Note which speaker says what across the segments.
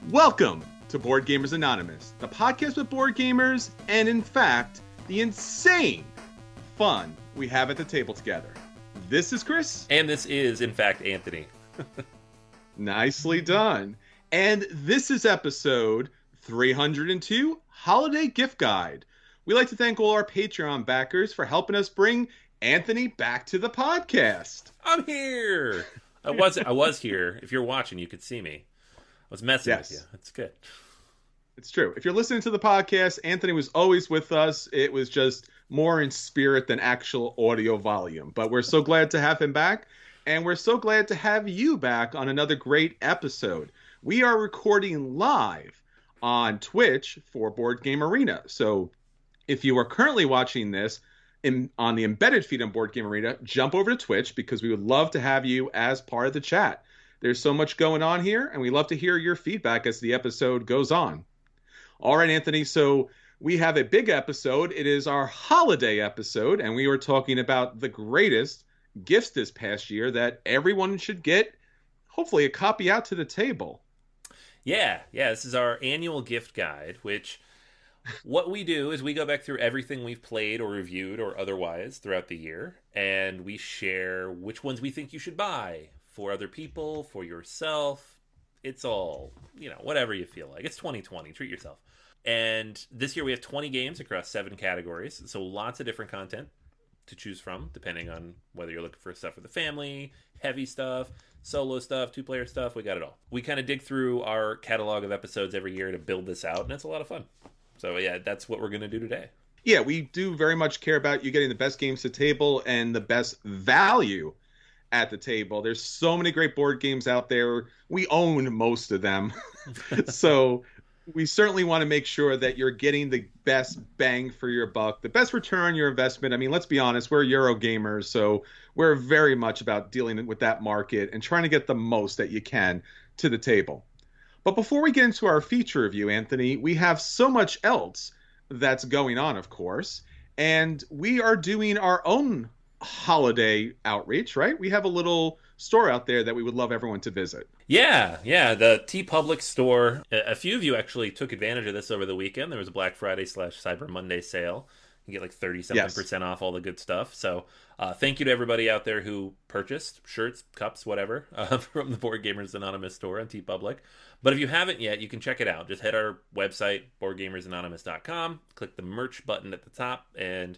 Speaker 1: Welcome to Board Gamers Anonymous, the podcast with board gamers and, in fact, the insane fun we have at the table together. This is Chris.
Speaker 2: And this is, in fact, Anthony.
Speaker 1: Nicely done. And this is episode 302, Holiday Gift Guide. We'd like to thank all our Patreon backers for helping us bring Anthony back to the podcast.
Speaker 2: I'm here. I was here. If you're watching, you could see me. I was messing with you. It's good.
Speaker 1: It's true. If you're listening to the podcast, Anthony was always with us. It was just more in spirit than actual audio volume. But we're so glad to have him back. And we're so glad to have you back on another great episode. We are recording live on Twitch for Board Game Arena. So if you are currently watching this on the embedded feed on Board Game Arena, jump over to Twitch because we would love to have you as part of the chat. There's so much going on here, and we love to hear your feedback as the episode goes on. All right, Anthony, so we have a big episode. It is our holiday episode, and we were talking about the greatest gifts this past year that everyone should get, hopefully, a copy out to the table.
Speaker 2: Yeah, this is our annual gift guide, which what we do is we go back through everything we've played or reviewed or otherwise throughout the year, and we share which ones we think you should buy for other people, for yourself. It's all, whatever you feel like. It's 2020. Treat yourself. And this year we have 20 games across 7 categories. So lots of different content to choose from, depending on whether you're looking for stuff for the family, heavy stuff, solo stuff, 2-player stuff. We got it all. We kind of dig through our catalog of episodes every year to build this out, and it's a lot of fun. So yeah, that's what we're going to do today.
Speaker 1: Yeah, we do very much care about you getting the best games to the table and the best value at the table. There's so many great board games out there. We own most of them. So we certainly want to make sure that you're getting the best bang for your buck, the best return on your investment. I mean, let's be honest, we're Euro gamers, so we're very much about dealing with that market and trying to get the most that you can to the table. But before we get into our feature review, Anthony, we have so much else that's going on, of course, and we are doing our own holiday outreach, right? We have a little store out there that we would love everyone to visit.
Speaker 2: Yeah, the TeePublic store. A few of you actually took advantage of this over the weekend. There was a Black Friday / Cyber Monday sale. You get like 30-something% off all the good stuff. So thank you to everybody out there who purchased shirts, cups, whatever, from the Board Gamers Anonymous store on TeePublic. But if you haven't yet, you can check it out. Just head our website, boardgamersanonymous.com, click the merch button at the top, and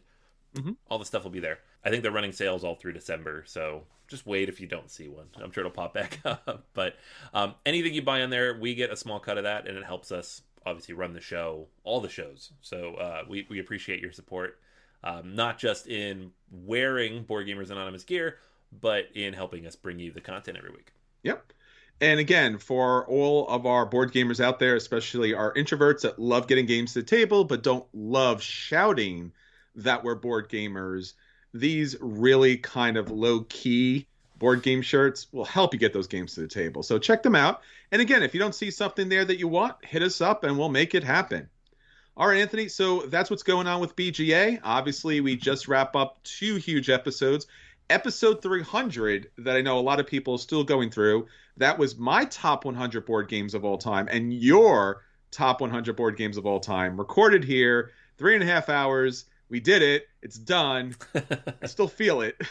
Speaker 2: all the stuff will be there. I think they're running sales all through December, so just wait if you don't see one. I'm sure it'll pop back up. But anything you buy on there, we get a small cut of that, and it helps us obviously run the show, all the shows. So we appreciate your support, not just in wearing Board Gamers Anonymous gear, but in helping us bring you the content every week.
Speaker 1: Yep. And again, for all of our board gamers out there, especially our introverts that love getting games to the table but don't love shouting that we're board gamers, these really kind of low-key board game shirts will help you get those games to the table. So check them out. And again, if you don't see something there that you want, hit us up and we'll make it happen. All right, Anthony, so that's what's going on with BGA. Obviously, we just wrap up 2 huge episodes. Episode 300 that I know a lot of people are still going through, that was my top 100 board games of all time and your top 100 board games of all time. Recorded here, 3.5 hours. We did it. It's done. I still feel it.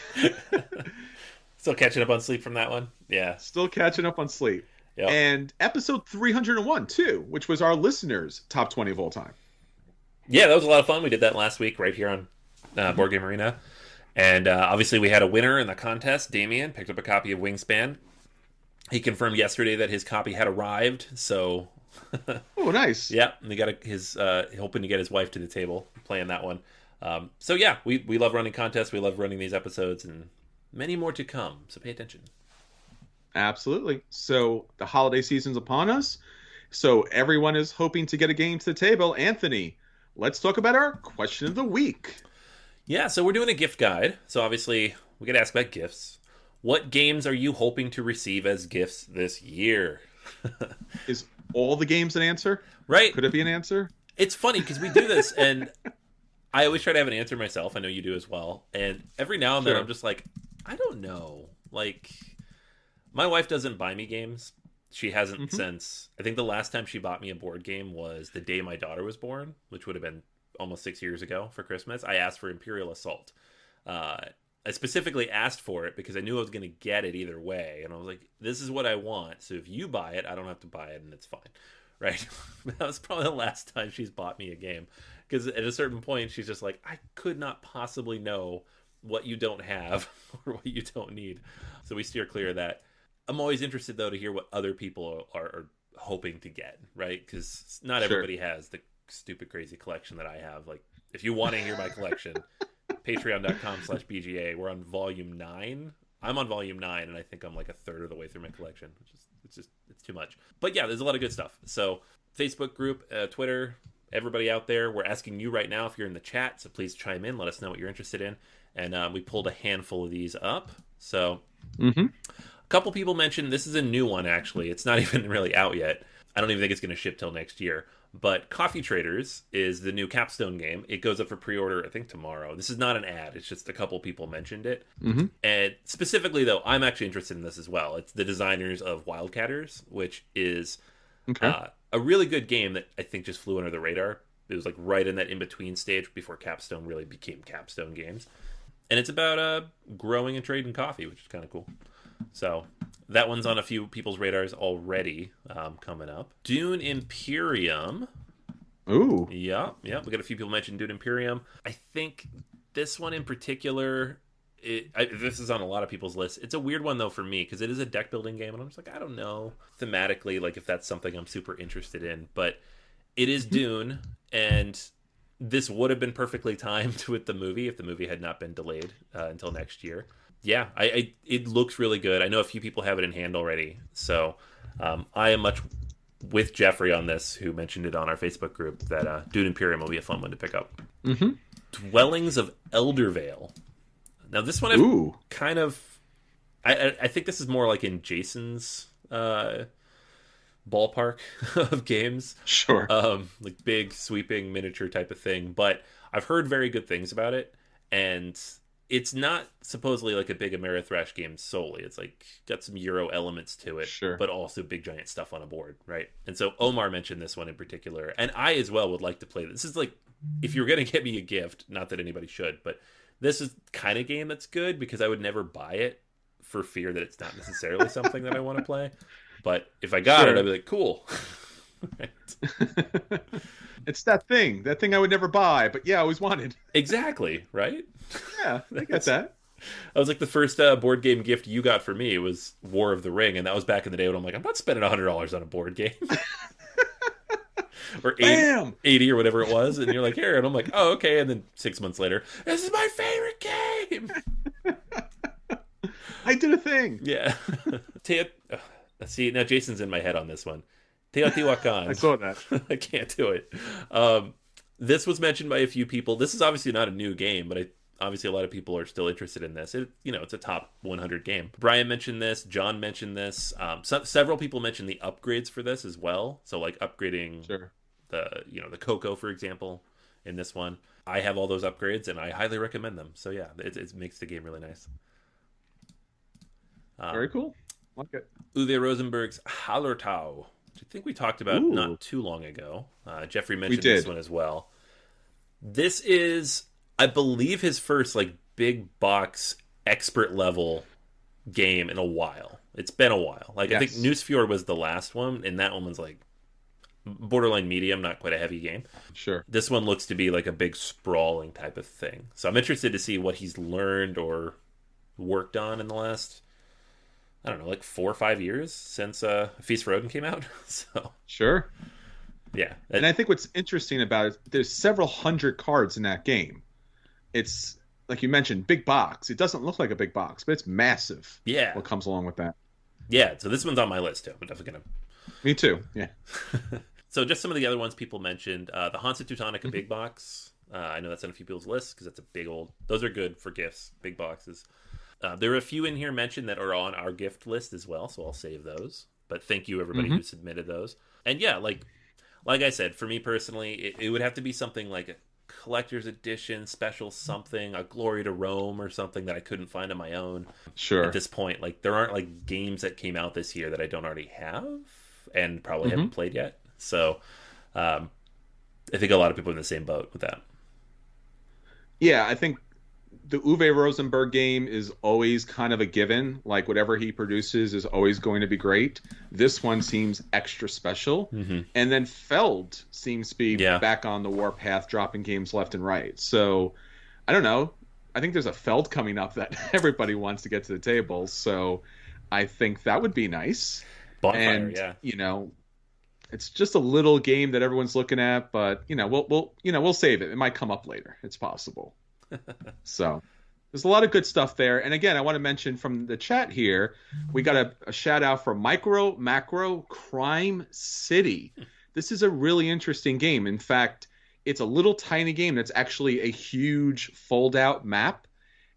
Speaker 2: Still catching up on sleep from that one? Yeah.
Speaker 1: Still catching up on sleep.
Speaker 2: Yep.
Speaker 1: And episode 301, too, which was our listeners' top 20 of all time.
Speaker 2: Yeah, that was a lot of fun. We did that last week right here on Board Game Arena. And obviously we had a winner in the contest. Damien picked up a copy of Wingspan. He confirmed yesterday that his copy had arrived, so...
Speaker 1: Oh, nice.
Speaker 2: Yeah, and he got hoping to get his wife to the table playing that one. So yeah, we love running contests. We love running these episodes, and many more to come. So pay attention.
Speaker 1: Absolutely. So the holiday season's upon us. So everyone is hoping to get a game to the table. Anthony, let's talk about our question of the week.
Speaker 2: Yeah, so we're doing a gift guide. So obviously we got to ask about gifts. What games are you hoping to receive as gifts this year?
Speaker 1: Is all the games an answer?
Speaker 2: Right.
Speaker 1: Could it be an answer?
Speaker 2: It's funny because we do this and I always try to have an answer myself. I know you do as well. And every now and then I'm just like, I don't know. Like, my wife doesn't buy me games. She hasn't since. I think the last time she bought me a board game was the day my daughter was born, which would have been almost 6 years ago for Christmas. I asked for Imperial Assault. I specifically asked for it because I knew I was going to get it either way. And I was like, this is what I want. So if you buy it, I don't have to buy it and it's fine. Right? That was probably the last time she's bought me a game. Because at a certain point, she's just like, I could not possibly know what you don't have or what you don't need. So we steer clear of that. I'm always interested, though, to hear what other people are hoping to get, right? Because not everybody has the stupid, crazy collection that I have. Like, if you want to hear my collection, patreon.com/BGA. We're on volume 9. I'm on volume 9, and I think I'm like a third of the way through my collection, which is it's too much. But yeah, there's a lot of good stuff. So Facebook group, Twitter, everybody out there, we're asking you right now if you're in the chat, so please chime in, let us know what you're interested in. And we pulled a handful of these up. So a couple people mentioned, this is a new one actually, it's not even really out yet. I don't even think it's going to ship till next year. But Coffee Traders is the new Capstone game. It goes up for pre-order, I think, tomorrow. This is not an ad. It's just a couple people mentioned it. And specifically, though, I'm actually interested in this as well. It's the designers of Wildcatters, which is a really good game that I think just flew under the radar. It was like right in that in-between stage before Capstone really became Capstone Games. And it's about growing and trading coffee, which is kind of cool. So that one's on a few people's radars already, coming up. Dune Imperium.
Speaker 1: Ooh.
Speaker 2: Yeah. We got a few people mention Dune Imperium. I think this one in particular, this is on a lot of people's lists. It's a weird one, though, for me, because it is a deck building game, and I'm just like, I don't know thematically, like, if that's something I'm super interested in. But it is Dune, and this would have been perfectly timed with the movie if the movie had not been delayed until next year. Yeah, it looks really good. I know a few people have it in hand already. So I am much with Jeffrey on this, who mentioned it on our Facebook group, that Dune Imperium will be a fun one to pick up. Dwellings of Eldervale. Now, this one I've kind of... I think this is more like in Jason's ballpark of games.
Speaker 1: Sure.
Speaker 2: Like big, sweeping, miniature type of thing. But I've heard very good things about it. And it's not supposedly like a big Ameritrash game solely. It's like got some Euro elements to it, but also big giant stuff on a board, right? And so Omar mentioned this one in particular, and I as well would like to play this. This is like, if you're going to get me a gift, not that anybody should, but this is kind of game that's good because I would never buy it for fear that it's not necessarily something that I want to play. But if I got it, I'd be like, cool. Right.
Speaker 1: It's that thing I would never buy, but yeah, I always wanted.
Speaker 2: Exactly, right?
Speaker 1: Yeah, I get that.
Speaker 2: I was like, the first board game gift you got for me was War of the Ring, and that was back in the day when I'm like, I'm not spending $100 on a board game. Or 80 or whatever it was, and you're like, here, and I'm like, oh, okay, and then 6 months later, this is my favorite game!
Speaker 1: I did a thing!
Speaker 2: Yeah. See, now Jason's in my head on this one. Teotihuacan.
Speaker 1: I saw that.
Speaker 2: I can't do it. This was mentioned by a few people. This is obviously not a new game, but obviously a lot of people are still interested in this. It's a top 100 game. Brian mentioned this. John mentioned this. Several people mentioned the upgrades for this as well. So like upgrading the Cocoa, for example, in this one. I have all those upgrades, and I highly recommend them. So yeah, it makes the game really nice.
Speaker 1: Very cool. Like it.
Speaker 2: Uwe Rosenberg's Hallertau, which I think we talked about not too long ago. Jeffrey mentioned this one as well. This is, I believe, his first like big box expert level game in a while. It's been a while. Like, yes. I think Newsfjord was the last one, and that one was like borderline medium, not quite a heavy game.
Speaker 1: Sure.
Speaker 2: This one looks to be like a big sprawling type of thing. So I'm interested to see what he's learned or worked on in the last, I don't know, like 4 or 5 years since Feast for Odin came out. So
Speaker 1: sure.
Speaker 2: Yeah.
Speaker 1: And I think what's interesting about it, there's several hundred cards in that game. It's, like you mentioned, big box. It doesn't look like a big box, but it's massive.
Speaker 2: Yeah.
Speaker 1: What comes along with that.
Speaker 2: Yeah, so this one's on my list, too. I'm definitely going to...
Speaker 1: Me too, yeah.
Speaker 2: So just some of the other ones people mentioned. The Haunted Teutonica big box. I know that's on a few people's lists because that's a big old... Those are good for gifts, big boxes. There are a few in here mentioned that are on our gift list as well, so I'll save those. But thank you, everybody who submitted those. And yeah, like I said, for me personally, it would have to be something like collector's edition, special something, a Glory to Rome or something that I couldn't find on my own.
Speaker 1: Sure.
Speaker 2: At this point, like there aren't like games that came out this year that I don't already have and probably
Speaker 1: Mm-hmm.
Speaker 2: haven't played yet. So I think a lot of people are in the same boat with that.
Speaker 1: Yeah, I think the Uwe Rosenberg game is always kind of a given. Like whatever he produces is always going to be great. This one seems extra special.
Speaker 2: Mm-hmm.
Speaker 1: And then Feld seems to be
Speaker 2: Yeah.
Speaker 1: back on the warpath, dropping games left and right. So I don't know. I think there's a Feld coming up that everybody wants to get to the table. So I think that would be nice.
Speaker 2: Bonfire,
Speaker 1: And
Speaker 2: yeah.
Speaker 1: you know, it's just a little game that everyone's looking at, but you know, we'll save it. It might come up later. It's possible. So there's a lot of good stuff there. And again, I want to mention from the chat here, we got a shout out for Micro Macro Crime City. This is a really interesting game. In fact, it's a little tiny game that's actually a huge fold out map.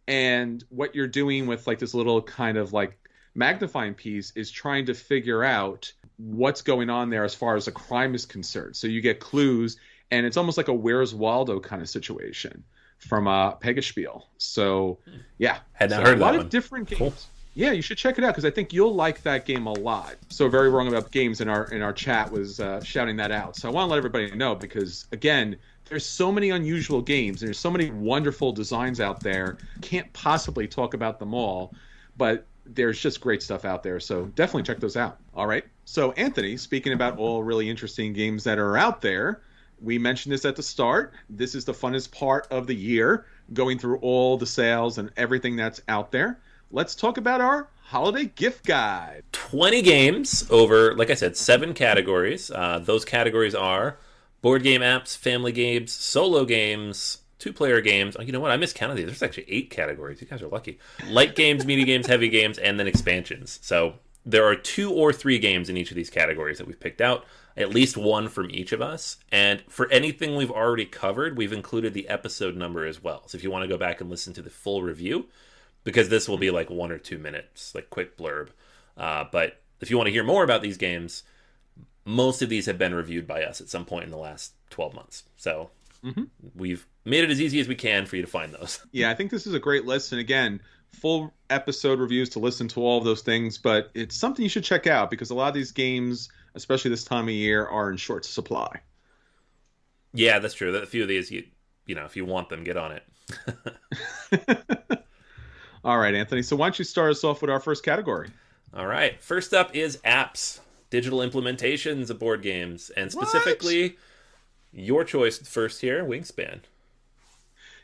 Speaker 1: And what you're doing with like this little kind of like magnifying piece is trying to figure out what's going on there as far as a crime is concerned. So you get clues, and it's almost like a Where's Waldo kind of situation from Pegaspiel. So yeah,
Speaker 2: Had not
Speaker 1: so
Speaker 2: heard
Speaker 1: a
Speaker 2: of
Speaker 1: lot
Speaker 2: that
Speaker 1: of
Speaker 2: one.
Speaker 1: different games.
Speaker 2: Cool.
Speaker 1: Yeah, you should check it out because I think you'll like that game a lot. So Very Wrong About Games in our chat was shouting that out. So I want to let everybody know because again, there's so many unusual games and there's so many wonderful designs out there. Can't possibly talk about them all, but there's just great stuff out there. So definitely check those out. All right. So Anthony, speaking about all really interesting games that are out there, we mentioned this at the start. This is the funnest part of the year, going through all the sales and everything that's out there. Let's talk about our holiday gift guide.
Speaker 2: 20 games over, like I said, 7 categories. Those categories are board game apps, family games, solo games, 2-player games. Oh, you know what? I miscounted these. There's actually 8 categories. You guys are lucky. Light games, medium games, heavy games, and then expansions. So there are 2 or 3 games in each of these categories that we've picked out. At least one from each of us. And for anything we've already covered, we've included the episode number as well. So if you want to go back and listen to the full review, because this will be like 1 or 2 minutes, like quick blurb. But if you want to hear more about these games, most of these have been reviewed by us at some point in the last 12 months. So we've made it as easy as we can for you to find those.
Speaker 1: Yeah, I think this is a great list. And again, full episode reviews to listen to all of those things. But it's something you should check out because a lot of these games, especially this time of year, are in short supply.
Speaker 2: Yeah, that's true. A few of these, you know, if you want them, get on it.
Speaker 1: All right, Anthony. So why don't you start us off with our first category?
Speaker 2: All right. First up is apps, digital implementations of board games, and specifically your choice first here, Wingspan.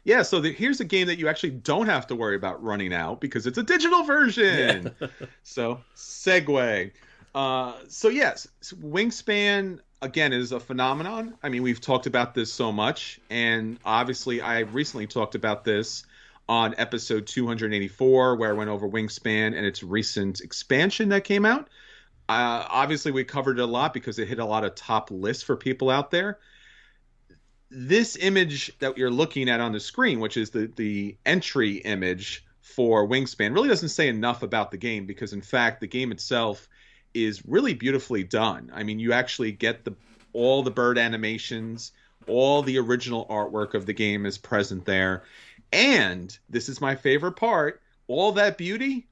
Speaker 1: Yeah, so here's a game that you actually don't have to worry about running out because it's a digital version.
Speaker 2: Yeah.
Speaker 1: So, segue. So yes, Wingspan, again, is a phenomenon. I mean, we've talked about this so much, and obviously I recently talked about this on episode 284, where I went over Wingspan and its recent expansion that came out. Obviously, we covered it a lot because it hit a lot of top lists for people out there. This image that you're looking at on the screen, which is the entry image for Wingspan, really doesn't say enough about the game because, in fact, the game itself is really beautifully done. I mean, you actually get all the bird animations, all the original artwork of the game is present there. And this is my favorite part, all that beauty,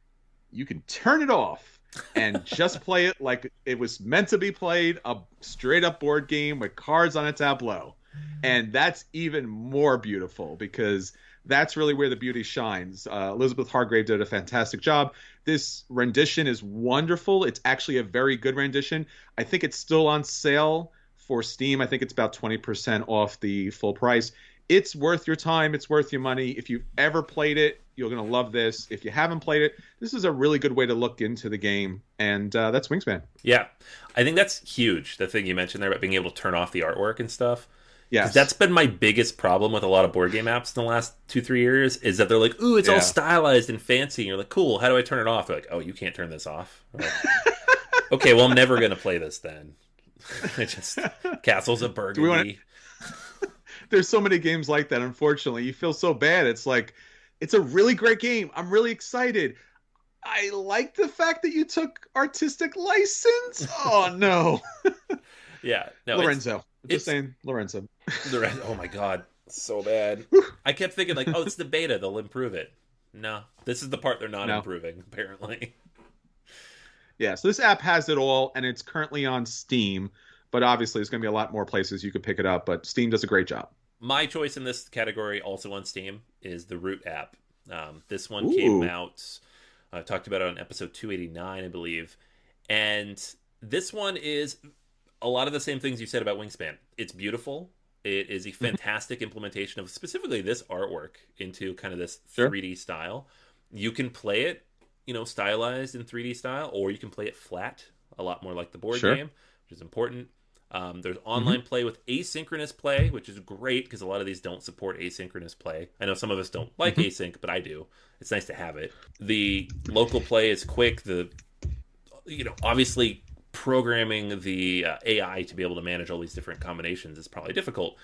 Speaker 1: you can turn it off and just play it like it was meant to be played, a straight up board game with cards on a tableau. And that's even more beautiful because that's really where the beauty shines. Elizabeth Hargrave did a fantastic job. This rendition is wonderful. It's actually a very good rendition. I think it's still on sale for Steam. I think it's about 20% off the full price. It's worth your time. It's worth your money. If you've ever played it, you're going to love this. If you haven't played it, this is a really good way to look into the game. And that's Wingspan.
Speaker 2: Yeah. I think that's huge, the thing you mentioned there about being able to turn off the artwork and stuff.
Speaker 1: Yes.
Speaker 2: That's been my biggest problem with a lot of board game apps in the last 2-3 years is that they're like, ooh, it's all stylized and fancy. And you're like, cool, how do I turn it off? They're like, oh, you can't turn this off. Like, okay, well, I'm never going to play this then. It just, Castles of Burgundy.
Speaker 1: There's so many games like that, unfortunately. You feel so bad. It's like, it's a really great game. I'm really excited. I like the fact that you took artistic license. Oh, no.
Speaker 2: Yeah. No,
Speaker 1: Lorenzo.
Speaker 2: It's
Speaker 1: saying Lorenzo.
Speaker 2: Oh, my God. So bad. I kept thinking like, oh, it's the beta. They'll improve it. No, this is the part they're not improving, apparently.
Speaker 1: Yeah, so this app has it all, and it's currently on Steam, but obviously there's going to be a lot more places you could pick it up, but Steam does a great job.
Speaker 2: My choice in this category, also on Steam, is the Root app. This one
Speaker 1: Ooh.
Speaker 2: came out, I talked about it on episode 289, I believe, and this one is a lot of the same things you said about Wingspan. It's beautiful. It is a fantastic implementation of specifically this artwork into kind of this 3D style. You can play it, stylized in 3D style, or you can play it flat, a lot more like the board game, which is important. There's online play with asynchronous play, which is great because a lot of these don't support asynchronous play. I know some of us don't like async, but I do. It's nice to have it. The local play is quick. Obviously programming the AI to be able to manage all these different combinations is probably difficult.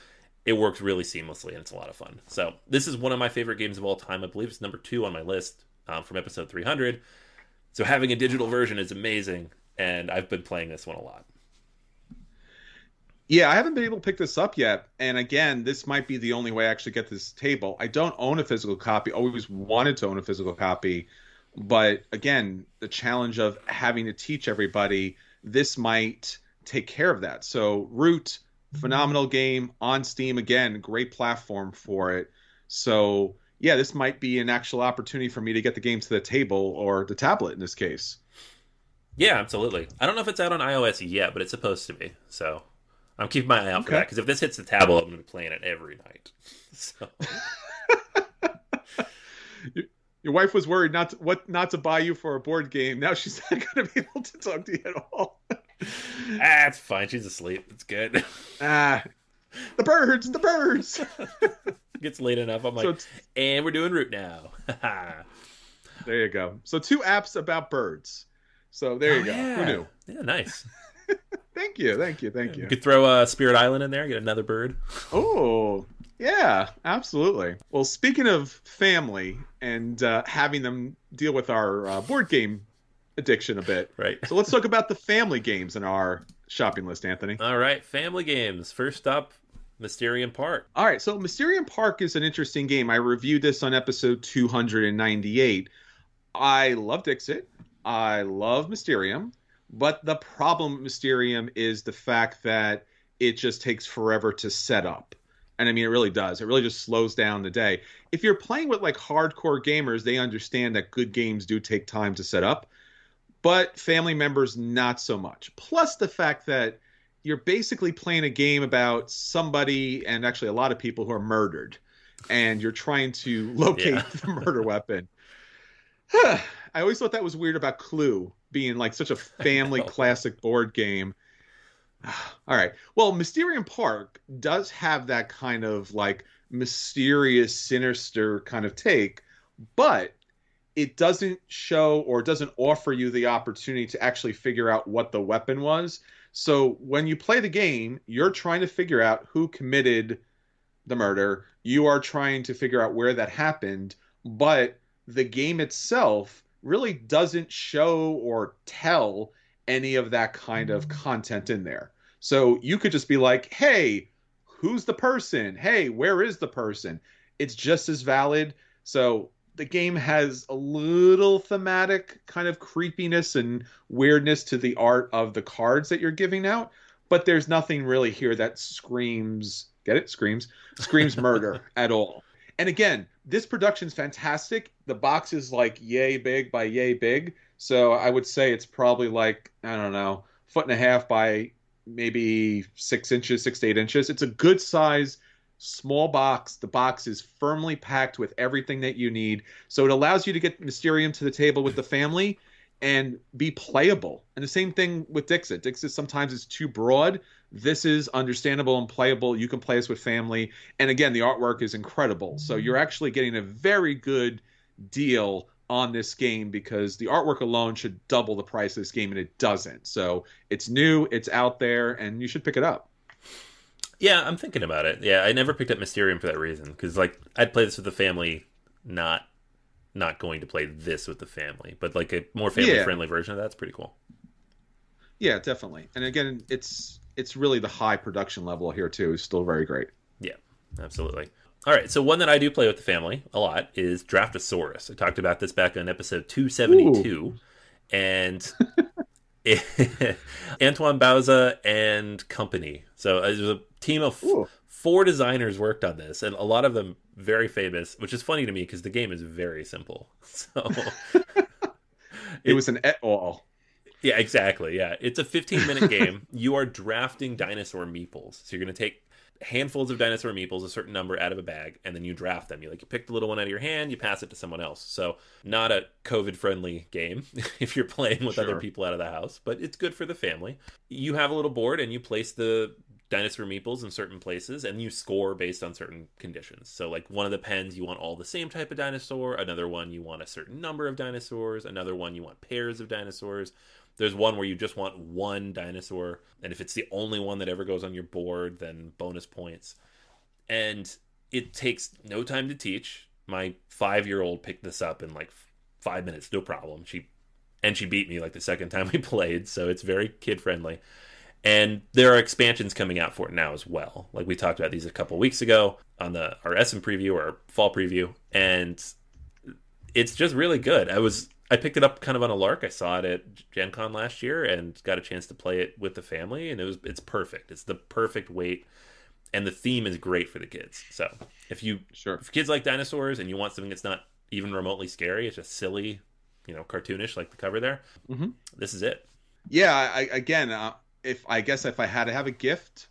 Speaker 2: It works really seamlessly, and it's a lot of fun. So this is one of my favorite games of all time. I believe it's number 2 on my list from episode 300. So having a digital version is amazing, and I've been playing this one a lot.
Speaker 1: Yeah, I haven't been able to pick this up yet. And again, this might be the only way I actually get this table. I don't own a physical copy. Always wanted to own a physical copy. But again, the challenge of having to teach everybody, this might take care of that. So Root, phenomenal game on Steam. Again, great platform for it. So yeah, this might be an actual opportunity for me to get the game to the table, or the tablet in this case.
Speaker 2: Yeah, absolutely. I don't know if it's out on iOS yet, but it's supposed to be. So I'm keeping my eye out for that, because if this hits the tablet, I'm going to be playing it every night. So.
Speaker 1: Your wife was worried not to buy you for a board game. Now she's not going to be able to talk to you at all.
Speaker 2: It's fine. She's asleep. It's good.
Speaker 1: The birds.
Speaker 2: Gets late enough. I'm like, and we're doing Root now.
Speaker 1: There you go. So 2 apps about birds. So there you go.
Speaker 2: Yeah.
Speaker 1: Who knew?
Speaker 2: Yeah, nice.
Speaker 1: Thank you.
Speaker 2: You could throw Spirit Island in there, get another bird.
Speaker 1: Oh, yeah, absolutely. Well, speaking of family and having them deal with our board game addiction a bit.
Speaker 2: Right.
Speaker 1: So let's talk about the family games in our shopping list, Anthony.
Speaker 2: All right, family games. First up, Mysterium Park.
Speaker 1: All right, so Mysterium Park is an interesting game. I reviewed this on episode 298. I love Dixit. I love Mysterium. But the problem with Mysterium is the fact that it just takes forever to set up. And I mean, it really does. It really just slows down the day. If you're playing with like hardcore gamers, they understand that good games do take time to set up. But family members, not so much. Plus the fact that you're basically playing a game about somebody, and actually a lot of people, who are murdered. And you're trying to locate the murder weapon. I always thought that was weird about Clue being like such a family classic board game. All right. Well, Mysterium Park does have that kind of like mysterious, sinister kind of take, but it doesn't show or doesn't offer you the opportunity to actually figure out what the weapon was. So when you play the game, you're trying to figure out who committed the murder. You are trying to figure out where that happened, but the game itself really doesn't show or tell any of that kind of content in there. So you could just be like, hey, who's the person? Hey, where is the person? It's just as valid. So the game has a little thematic kind of creepiness and weirdness to the art of the cards that you're giving out, but there's nothing really here that screams, get it? Screams murder at all. And again, this production's fantastic. The box is like yay big by yay big. So I would say it's probably like, I don't know, 1.5 by maybe 6 inches, 6 to 8 inches. It's a good size, small box. The box is firmly packed with everything that you need. So it allows you to get Mysterium to the table with the family and be playable. And the same thing with Dixit. Dixit sometimes is too broad. This is understandable and playable. You can play this with family. And again, the artwork is incredible. So you're actually getting a very good deal on this game, because the artwork alone should double the price of this game, and it doesn't. So it's new, it's out there, and you should pick it up.
Speaker 2: Yeah, I'm thinking about it. Yeah, I never picked up Mysterium for that reason, because like I'd play this with the family, not going to play this with the family, but like a more family-friendly version of that's pretty cool.
Speaker 1: Yeah, definitely. And again, it's really the high production level here too is still very great.
Speaker 2: Yeah, absolutely. All right, so one that I do play with the family a lot is Draftosaurus. I talked about this back on episode 272,
Speaker 1: Ooh.
Speaker 2: and Antoine Bauza and company. So there's a team of
Speaker 1: Ooh.
Speaker 2: 4 designers worked on this, and a lot of them very famous, which is funny to me because the game is very simple. So
Speaker 1: It was an et al.
Speaker 2: yeah, exactly. Yeah, it's a 15-minute game. You are drafting dinosaur meeples, so you're going to take handfuls of dinosaur meeples, a certain number, out of a bag, and then you draft them. You pick the little one out of your hand, you pass it to someone else. So not a COVID friendly game if you're playing with other people out of the house, but it's good for the family. You have a little board and you place the dinosaur meeples in certain places, and you score based on certain conditions. So like one of the pens, you want all the same type of dinosaur. Another one, you want a certain number of dinosaurs. Another one, you want pairs of dinosaurs. There's one where you just want one dinosaur, and if it's the only one that ever goes on your board, then bonus points. And it takes no time to teach. My 5-year-old picked this up in like 5 minutes, no problem. She beat me like the second time we played, so it's very kid friendly. And there are expansions coming out for it now as well. Like we talked about these a couple weeks ago on our Essen preview or our fall preview, and it's just really good. I picked it up kind of on a lark. I saw it at Gen Con last year and got a chance to play it with the family, and it's perfect. It's the perfect weight, and the theme is great for the kids. So if kids like dinosaurs and you want something that's not even remotely scary, it's just silly, cartoonish like the cover there, this is it.
Speaker 1: Yeah, if I had to have a gift,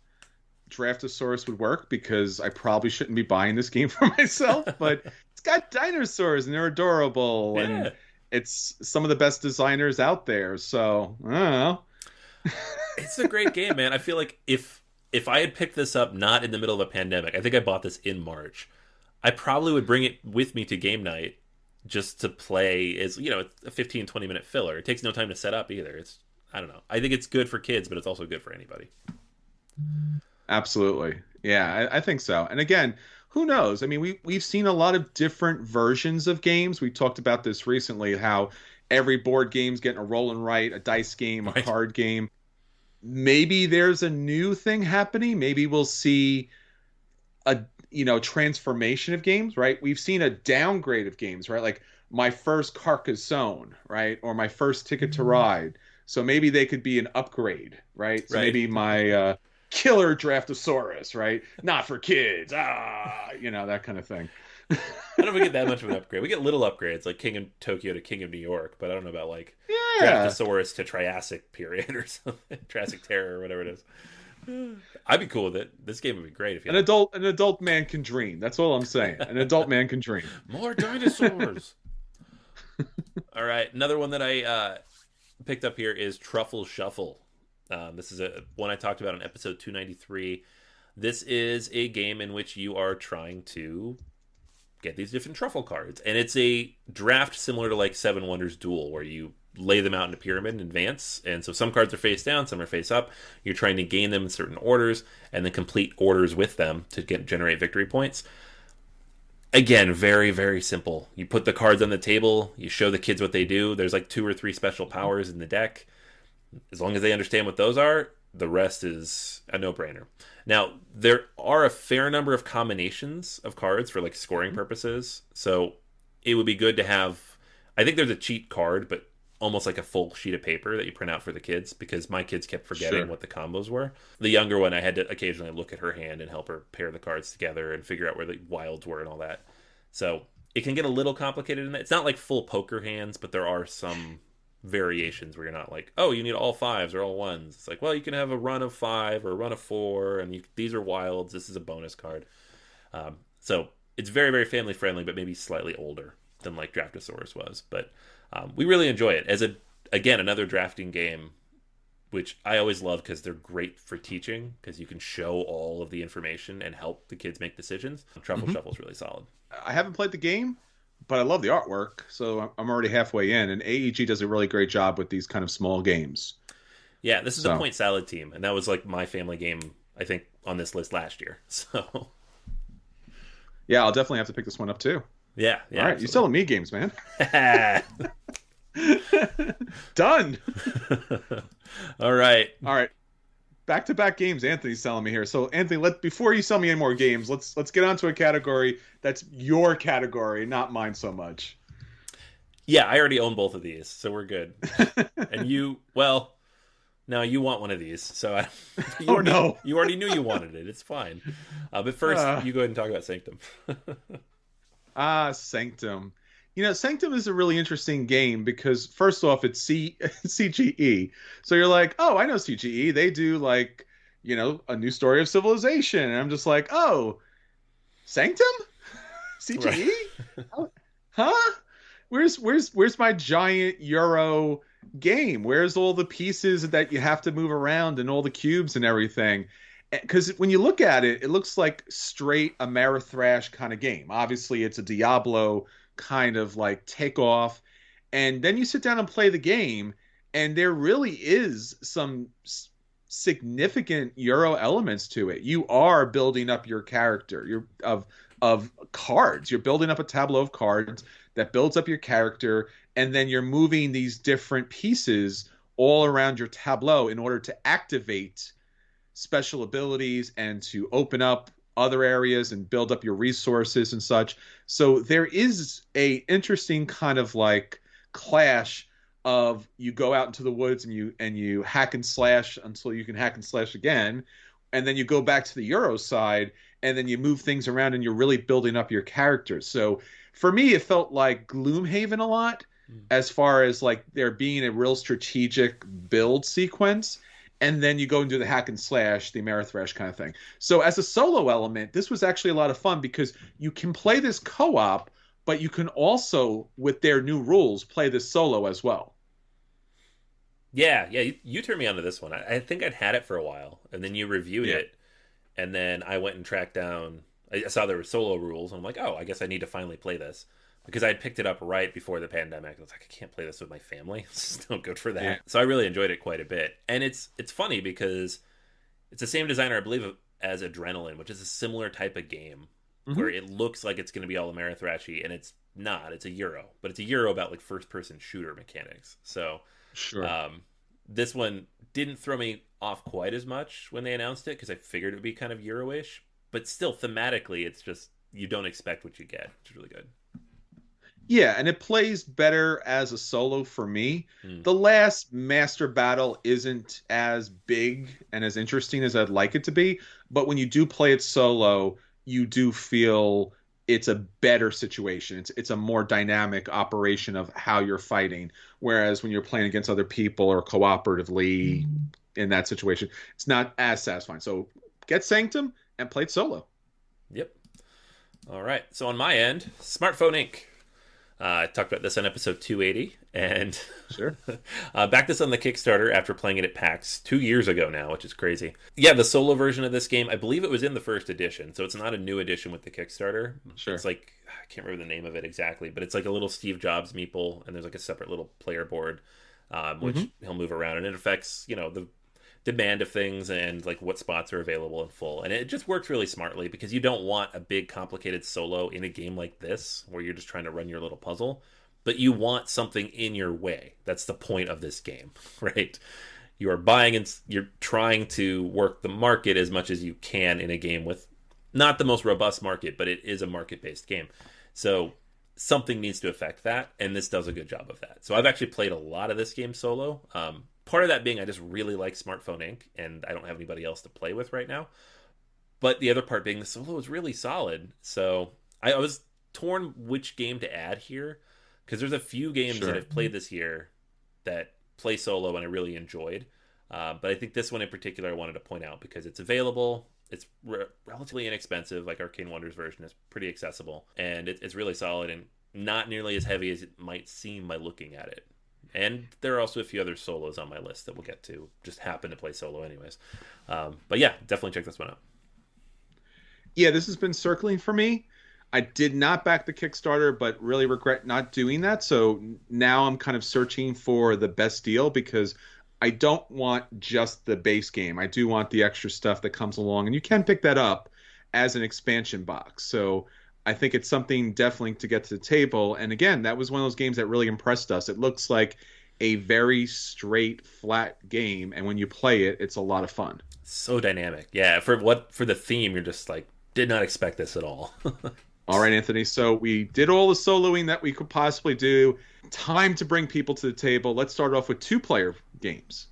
Speaker 1: Draftosaurus would work, because I probably shouldn't be buying this game for myself, but it's got dinosaurs and they're adorable, and it's some of the best designers out there, so I don't know.
Speaker 2: It's a great game, man. I feel like if I had picked this up not in the middle of a pandemic, I think I bought this in March, I probably would bring it with me to game night just to play. As it's a 15-20 minute filler. It takes no time to set up either. I don't know. I think it's good for kids, but it's also good for anybody.
Speaker 1: Absolutely. Yeah, I think so. And again, who knows? I mean, we've seen a lot of different versions of games. We talked about this recently, how every board game's getting a roll and write, a dice game, a card game. Maybe there's a new thing happening. Maybe we'll see a transformation of games, right? We've seen a downgrade of games, right? Like my first Carcassonne, right? Or my first Ticket to Ride. So maybe they could be an upgrade, right? So maybe my killer Draftosaurus, right? Not for kids. That kind of thing.
Speaker 2: I don't know if we get that much of an upgrade. We get little upgrades, like King of Tokyo to King of New York, but I don't know about like Draftosaurus to Triassic period or something. Triassic Terror or whatever it is. I'd be cool with it. This game would be great if you
Speaker 1: an adult man can dream. That's all I'm saying. An adult man can dream.
Speaker 2: More dinosaurs. All right, another one that I picked up here is Truffle Shuffle. This is one I talked about on episode 293. This is a game in which you are trying to get these different truffle cards, and it's a draft similar to like Seven Wonders Duel, where you lay them out in a pyramid in advance, and so some cards are face down, some are face up. You're trying to gain them in certain orders and then complete orders with them to generate victory points. Again, very, very simple. You put the cards on the table, you show the kids what they do. There's like 2 or 3 special powers in the deck. As long as they understand what those are, the rest is a no-brainer. Now, there are a fair number of combinations of cards for like scoring purposes, so it would be good to have... I think there's a cheat card, but almost like a full sheet of paper that you print out for the kids, because my kids kept forgetting what the combos were. The younger one, I had to occasionally look at her hand and help her pair the cards together and figure out where the wilds were and all that. So it can get a little complicated in that. It's not like full poker hands, but there are some variations where you're not like, oh, you need all 5s or all 1s. It's like, well, you can have a run of 5 or a run of 4, and these are wilds. This is a bonus card. So it's very, very family friendly, but maybe slightly older than like Draftosaurus was. But we really enjoy it as another drafting game, which I always love because they're great for teaching, because you can show all of the information and help the kids make decisions. Truffle Shuffle is really solid.
Speaker 1: I haven't played the game, but I love the artwork, so I'm already halfway in, and AEG does a really great job with these kind of small games.
Speaker 2: Yeah, this is the Point Salad team, and that was like my family game, I think, on this list last year. So
Speaker 1: yeah, I'll definitely have to pick this one up too.
Speaker 2: Yeah.
Speaker 1: All right, you're selling me games, man. Done.
Speaker 2: All right.
Speaker 1: back-to-back games Anthony's selling me here. So Anthony, before you sell me any more games, let's get onto a category that's your category, not mine so much.
Speaker 2: Yeah, I already own both of these, so we're good. And you, well, no, you want one of these, so
Speaker 1: Oh no.
Speaker 2: you already knew you wanted it. It's fine. But first, you go ahead and talk about Sanctum.
Speaker 1: Sanctum. Sanctum is a really interesting game because first off, it's CGE. So you're like, oh, I know CGE. They do like, a new story of civilization. And I'm just like, oh, Sanctum? CGE?
Speaker 2: Right.
Speaker 1: Huh? Where's my giant Euro game? Where's all the pieces that you have to move around and all the cubes and everything? Because when you look at it, it looks like straight Ameritrash kind of game. Obviously, it's a Diablo kind of like takeoff. And then you sit down and play the game, and there really is some significant Euro elements to it. You are building up your character. Of cards. You're building up a tableau of cards that builds up your character, and then you're moving these different pieces all around your tableau in order to activate special abilities and to open up other areas and build up your resources and such. So there is a interesting kind of like clash of you go out into the woods and you hack and slash until you can hack and slash again, and then you go back to the Euro side and then you move things around and you're really building up your characters. So for me, it felt like Gloomhaven a lot, as far as like there being a real strategic build sequence. And then you go and do the hack and slash, the Amerithrash kind of thing. So as a solo element, this was actually a lot of fun because you can play this co-op, but you can also, with their new rules, play this solo as well.
Speaker 2: Yeah, you turned me onto this one. I think I'd had it for a while, and then you reviewed it, and then I went and tracked down. I saw there were solo rules, and I'm like, oh, I guess I need to finally play this. Because I had picked it up right before the pandemic. I was like, I can't play this with my family. It's no good for that. Yeah. So I really enjoyed it quite a bit. And it's funny because it's the same designer, I believe, as Adrenaline, which is a similar type of game where it looks like it's going to be all Amerithrashy, and it's not. It's a Euro. But it's a Euro about like first-person shooter mechanics. So
Speaker 1: sure.
Speaker 2: This one didn't throw me off quite as much when they announced it because I figured it would be kind of Euro-ish. But still, thematically, it's just you don't expect what you get, which is really good.
Speaker 1: Yeah, and it plays better as a solo for me. The last Master Battle isn't as big and as interesting as I'd like it to be, but when you do play it solo, you do feel it's a better situation. It's a more dynamic operation of how you're fighting, whereas when you're playing against other people or cooperatively in that situation, it's not as satisfying. So get Sanctum and play it solo.
Speaker 2: Yep. All right. So on my end, Smartphone Inc. I talked about this on episode 280, and
Speaker 1: sure,
Speaker 2: backed this on the Kickstarter after playing it at PAX 2 years ago now, which is crazy. Yeah, the solo version of this game, I believe it was in the first edition, so it's not a new edition with the Kickstarter.
Speaker 1: Sure.
Speaker 2: It's like, I can't remember the name of it exactly, but it's like a little Steve Jobs meeple, and there's like a separate little player board, which he'll move around, and it affects, the demand of things and like what spots are available in full. And it just works really smartly because you don't want a big complicated solo in a game like this where you're just trying to run your little puzzle, but you want something in your way. That's the point of this game, right? You are buying and you're trying to work the market as much as you can in a game with not the most robust market, but it is a market-based game. So something needs to affect that, and this does a good job of that. So I've actually played a lot of this game solo. Part of that being I just really like Smartphone Inc., and I don't have anybody else to play with right now. But the other part being the solo is really solid. So I was torn which game to add here, because there's a few games that I've played this year that play solo and I really enjoyed. But I think this one in particular I wanted to point out because it's available. It's relatively inexpensive, like Arcane Wonders version is pretty accessible. And it's really solid and not nearly as heavy as it might seem by looking at it. And there are also a few other solos on my list that we'll get to. Just happen to play solo anyways. But yeah, definitely check this one out.
Speaker 1: Yeah, this has been circling for me. I did not back the Kickstarter, but really regret not doing that. So now I'm kind of searching for the best deal because I don't want just the base game. I do want the extra stuff that comes along. And you can pick that up as an expansion box. So I think it's something definitely to get to the table. And again, that was one of those games that really impressed us. It looks like a very straight, flat game. And when you play it, it's a lot of fun.
Speaker 2: So dynamic. Yeah, for the theme, you're just like, did not expect this at all.
Speaker 1: All right, Anthony. So we did all the soloing that we could possibly do. Time to bring people to the table. Let's start off with 2-player games.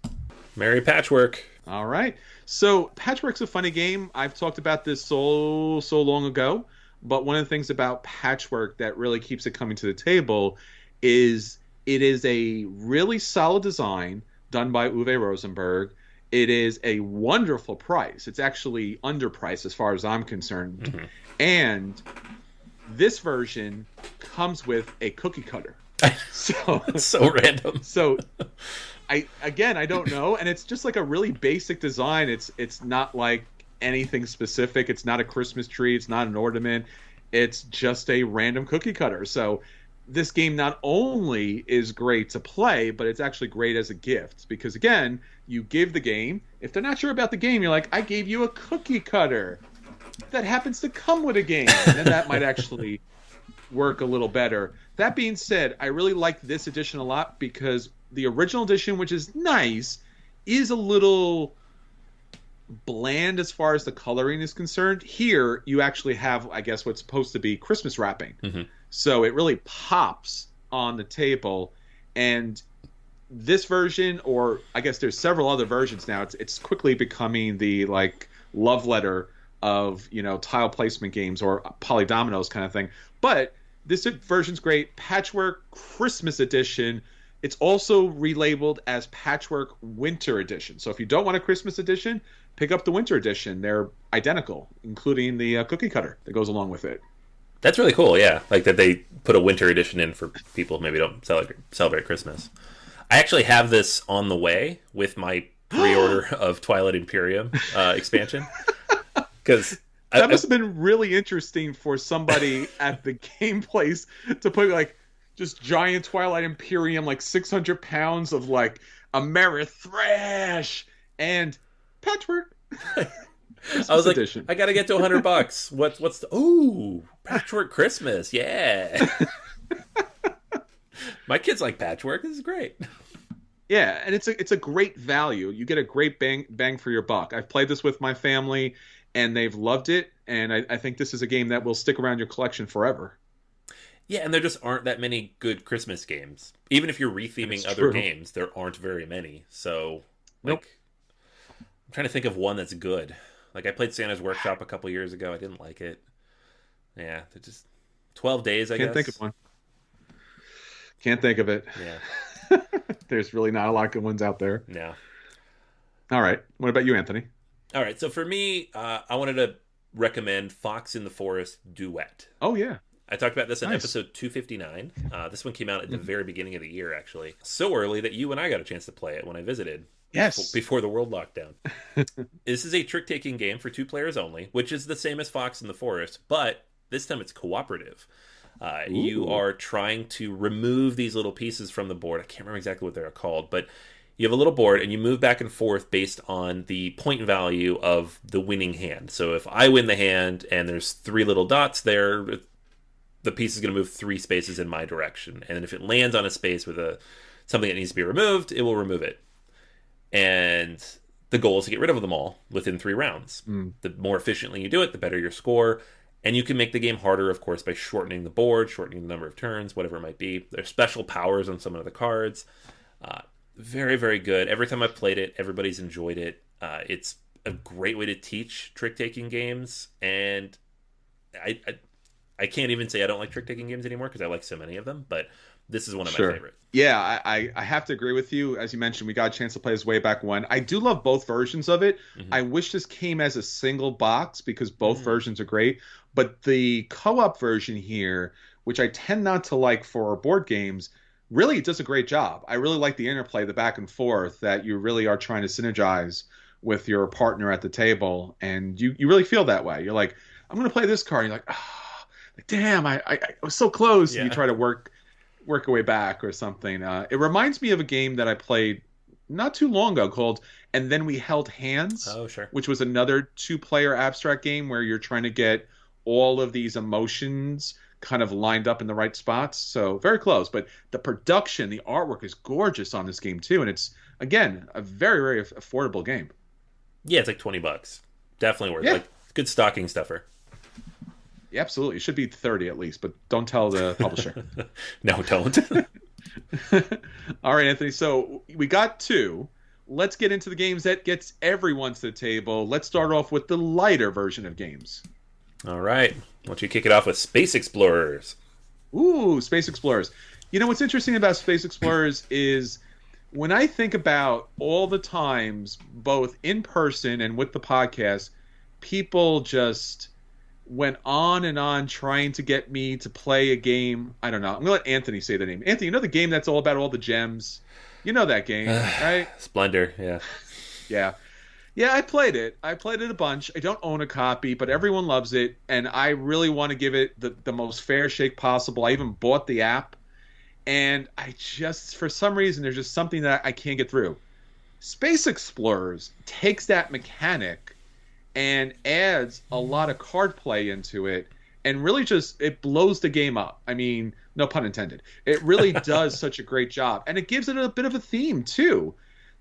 Speaker 2: Merry Patchwork.
Speaker 1: All right. So Patchwork's a funny game. I've talked about this so long ago, but one of the things about Patchwork that really keeps it coming to the table is it is a really solid design done by Uwe Rosenberg. It is a wonderful price. It's actually underpriced as far as I'm concerned. Mm-hmm. And this version comes with a cookie cutter. So
Speaker 2: it's so random.
Speaker 1: So I don't know, and it's just like a really basic design. It's not like anything specific. It's not a Christmas tree. It's not an ornament. It's just a random cookie cutter. So this game not only is great to play, but it's actually great as a gift because, again, you give the game. If they're not sure about the game, you're like, I gave you a cookie cutter that happens to come with a game, and that might actually work a little better. That being said, I really like this edition a lot because the original edition, which is nice, is a little bland as far as the coloring is concerned. Here, you actually have, I guess, what's supposed to be Christmas wrapping. Mm-hmm. So it really pops on the table. And this version, or I guess there's several other versions now, it's quickly becoming the like love letter of, tile placement games or polydominoes kind of thing. But this version's great. Patchwork Christmas Edition. It's also relabeled as Patchwork Winter Edition. So if you don't want a Christmas edition, pick up the Winter Edition. They're identical, including the cookie cutter that goes along with it.
Speaker 2: That's really cool, yeah. Like that they put a Winter Edition in for people who maybe don't celebrate Christmas. I actually have this on the way with my pre-order of Twilight Imperium expansion. Because
Speaker 1: that must have been really interesting for somebody at the game place to put like just giant Twilight Imperium, like 600 pounds of like Amerithrash and Patchwork.
Speaker 2: I was like, edition. I gotta get to $100. What's the Patchwork Christmas? Yeah. My kids like Patchwork. This is great.
Speaker 1: Yeah, and it's a great value. You get a great bang for your buck. I've played this with my family, and they've loved it. And I think this is a game that will stick around your collection forever.
Speaker 2: Yeah, and there just aren't that many good Christmas games. Even if you're retheming other games, there aren't very many. So,
Speaker 1: nope.
Speaker 2: I'm trying to think of one that's good. Like, I played Santa's Workshop a couple years ago. I didn't like it. Yeah, they're just 12 days, I guess.
Speaker 1: Can't think of one. Can't think of it.
Speaker 2: Yeah.
Speaker 1: There's really not a lot of good ones out there.
Speaker 2: No.
Speaker 1: All right. What about you, Anthony?
Speaker 2: All right. So for me, I wanted to recommend Fox in the Forest Duet.
Speaker 1: Oh, yeah.
Speaker 2: I talked about this in episode 259. This one came out at the very beginning of the year, actually. So early that you and I got a chance to play it when I visited.
Speaker 1: Yes.
Speaker 2: Before the world lockdown. This is a trick-taking game for 2 players only, which is the same as Fox in the Forest, but this time it's cooperative. You are trying to remove these little pieces from the board. I can't remember exactly what they're called, but you have a little board and you move back and forth based on the point value of the winning hand. So if I win the hand and there's 3 little dots there, the piece is going to move 3 spaces in my direction. And if it lands on a space with something that needs to be removed, it will remove it. And the goal is to get rid of them all within 3 rounds. The more efficiently you do it, the better your score. And you can make the game harder, of course, by shortening the board, shortening the number of turns, whatever it might be. There's special powers on some of the cards. Very, very good. Every time I've played it, everybody's enjoyed it. It's a great way to teach trick-taking games. And I can't even say I don't like trick-taking games anymore because I like so many of them. But this is one of my favorites.
Speaker 1: Yeah, I have to agree with you. As you mentioned, we got a chance to play this way back when. I do love both versions of it. Mm-hmm. I wish this came as a single box because both versions are great. But the co-op version here, which I tend not to like for board games, really it does a great job. I really like the interplay, the back and forth, that you really are trying to synergize with your partner at the table. And you really feel that way. You're like, I'm going to play this card. And you're like, damn, I was so close. Yeah. And you try to work your way back or something. It reminds me of a game that I played not too long ago called And Then We Held Hands.
Speaker 2: Oh, sure.
Speaker 1: Which was another 2-player abstract game where you're trying to get all of these emotions kind of lined up in the right spots. So very close. But the production, the artwork is gorgeous on this game too, and it's again a very very affordable game.
Speaker 2: Yeah, it's like $20. Definitely worth it.
Speaker 1: Yeah.
Speaker 2: Like good stocking stuffer.
Speaker 1: Yeah, absolutely. It should be 30 at least, but don't tell the publisher.
Speaker 2: No, don't.
Speaker 1: All right, Anthony. So we got two. Let's get into the games that gets everyone to the table. Let's start off with the lighter version of games.
Speaker 2: All right. Why don't you kick it off with Space Explorers?
Speaker 1: Ooh, Space Explorers. You know, what's interesting about Space Explorers is when I think about all the times, both in person and with the podcast, people just went on and on trying to get me to play a game. I don't know. I'm going to let Anthony say the name. Anthony, you know the game that's all about all the gems? You know that game, right?
Speaker 2: Splendor, yeah.
Speaker 1: Yeah. Yeah, I played it. I played it a bunch. I don't own a copy, but everyone loves it, and I really want to give it the most fair shake possible. I even bought the app, and I just, for some reason, there's just something that I can't get through. Space Explorers takes that mechanic and adds a lot of card play into it, and really just, it blows the game up. I mean, no pun intended. It really does such a great job, and it gives it a bit of a theme, too.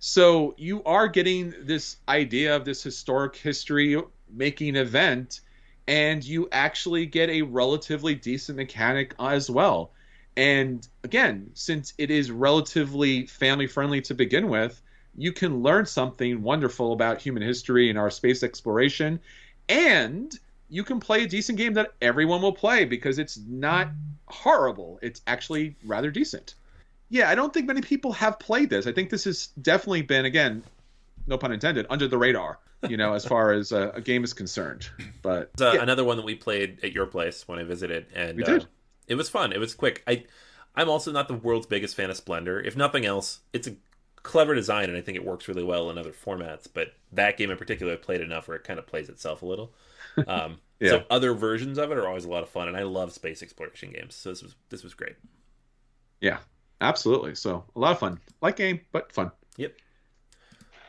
Speaker 1: So you are getting this idea of this historic history-making event, and you actually get a relatively decent mechanic as well. And again, since it is relatively family-friendly to begin with, you can learn something wonderful about human history and our space exploration, and you can play a decent game that everyone will play because it's not horrible. It's actually rather decent. Yeah, I don't think many people have played this. I think this has definitely been, again, no pun intended, under the radar, you know, as far as a game is concerned. But yeah.
Speaker 2: Another one that we played at your place when I visited, and
Speaker 1: We did.
Speaker 2: It was fun. It was quick. I'm also not the world's biggest fan of Splendor. If nothing else, it's a clever design, and I think it works really well in other formats. But that game in particular, I played enough where it kind of plays itself a little.
Speaker 1: Yeah.
Speaker 2: So other versions of it are always a lot of fun, and I love space exploration games. So this was great.
Speaker 1: Yeah, absolutely. So a lot of fun. Light game, but fun.
Speaker 2: Yep.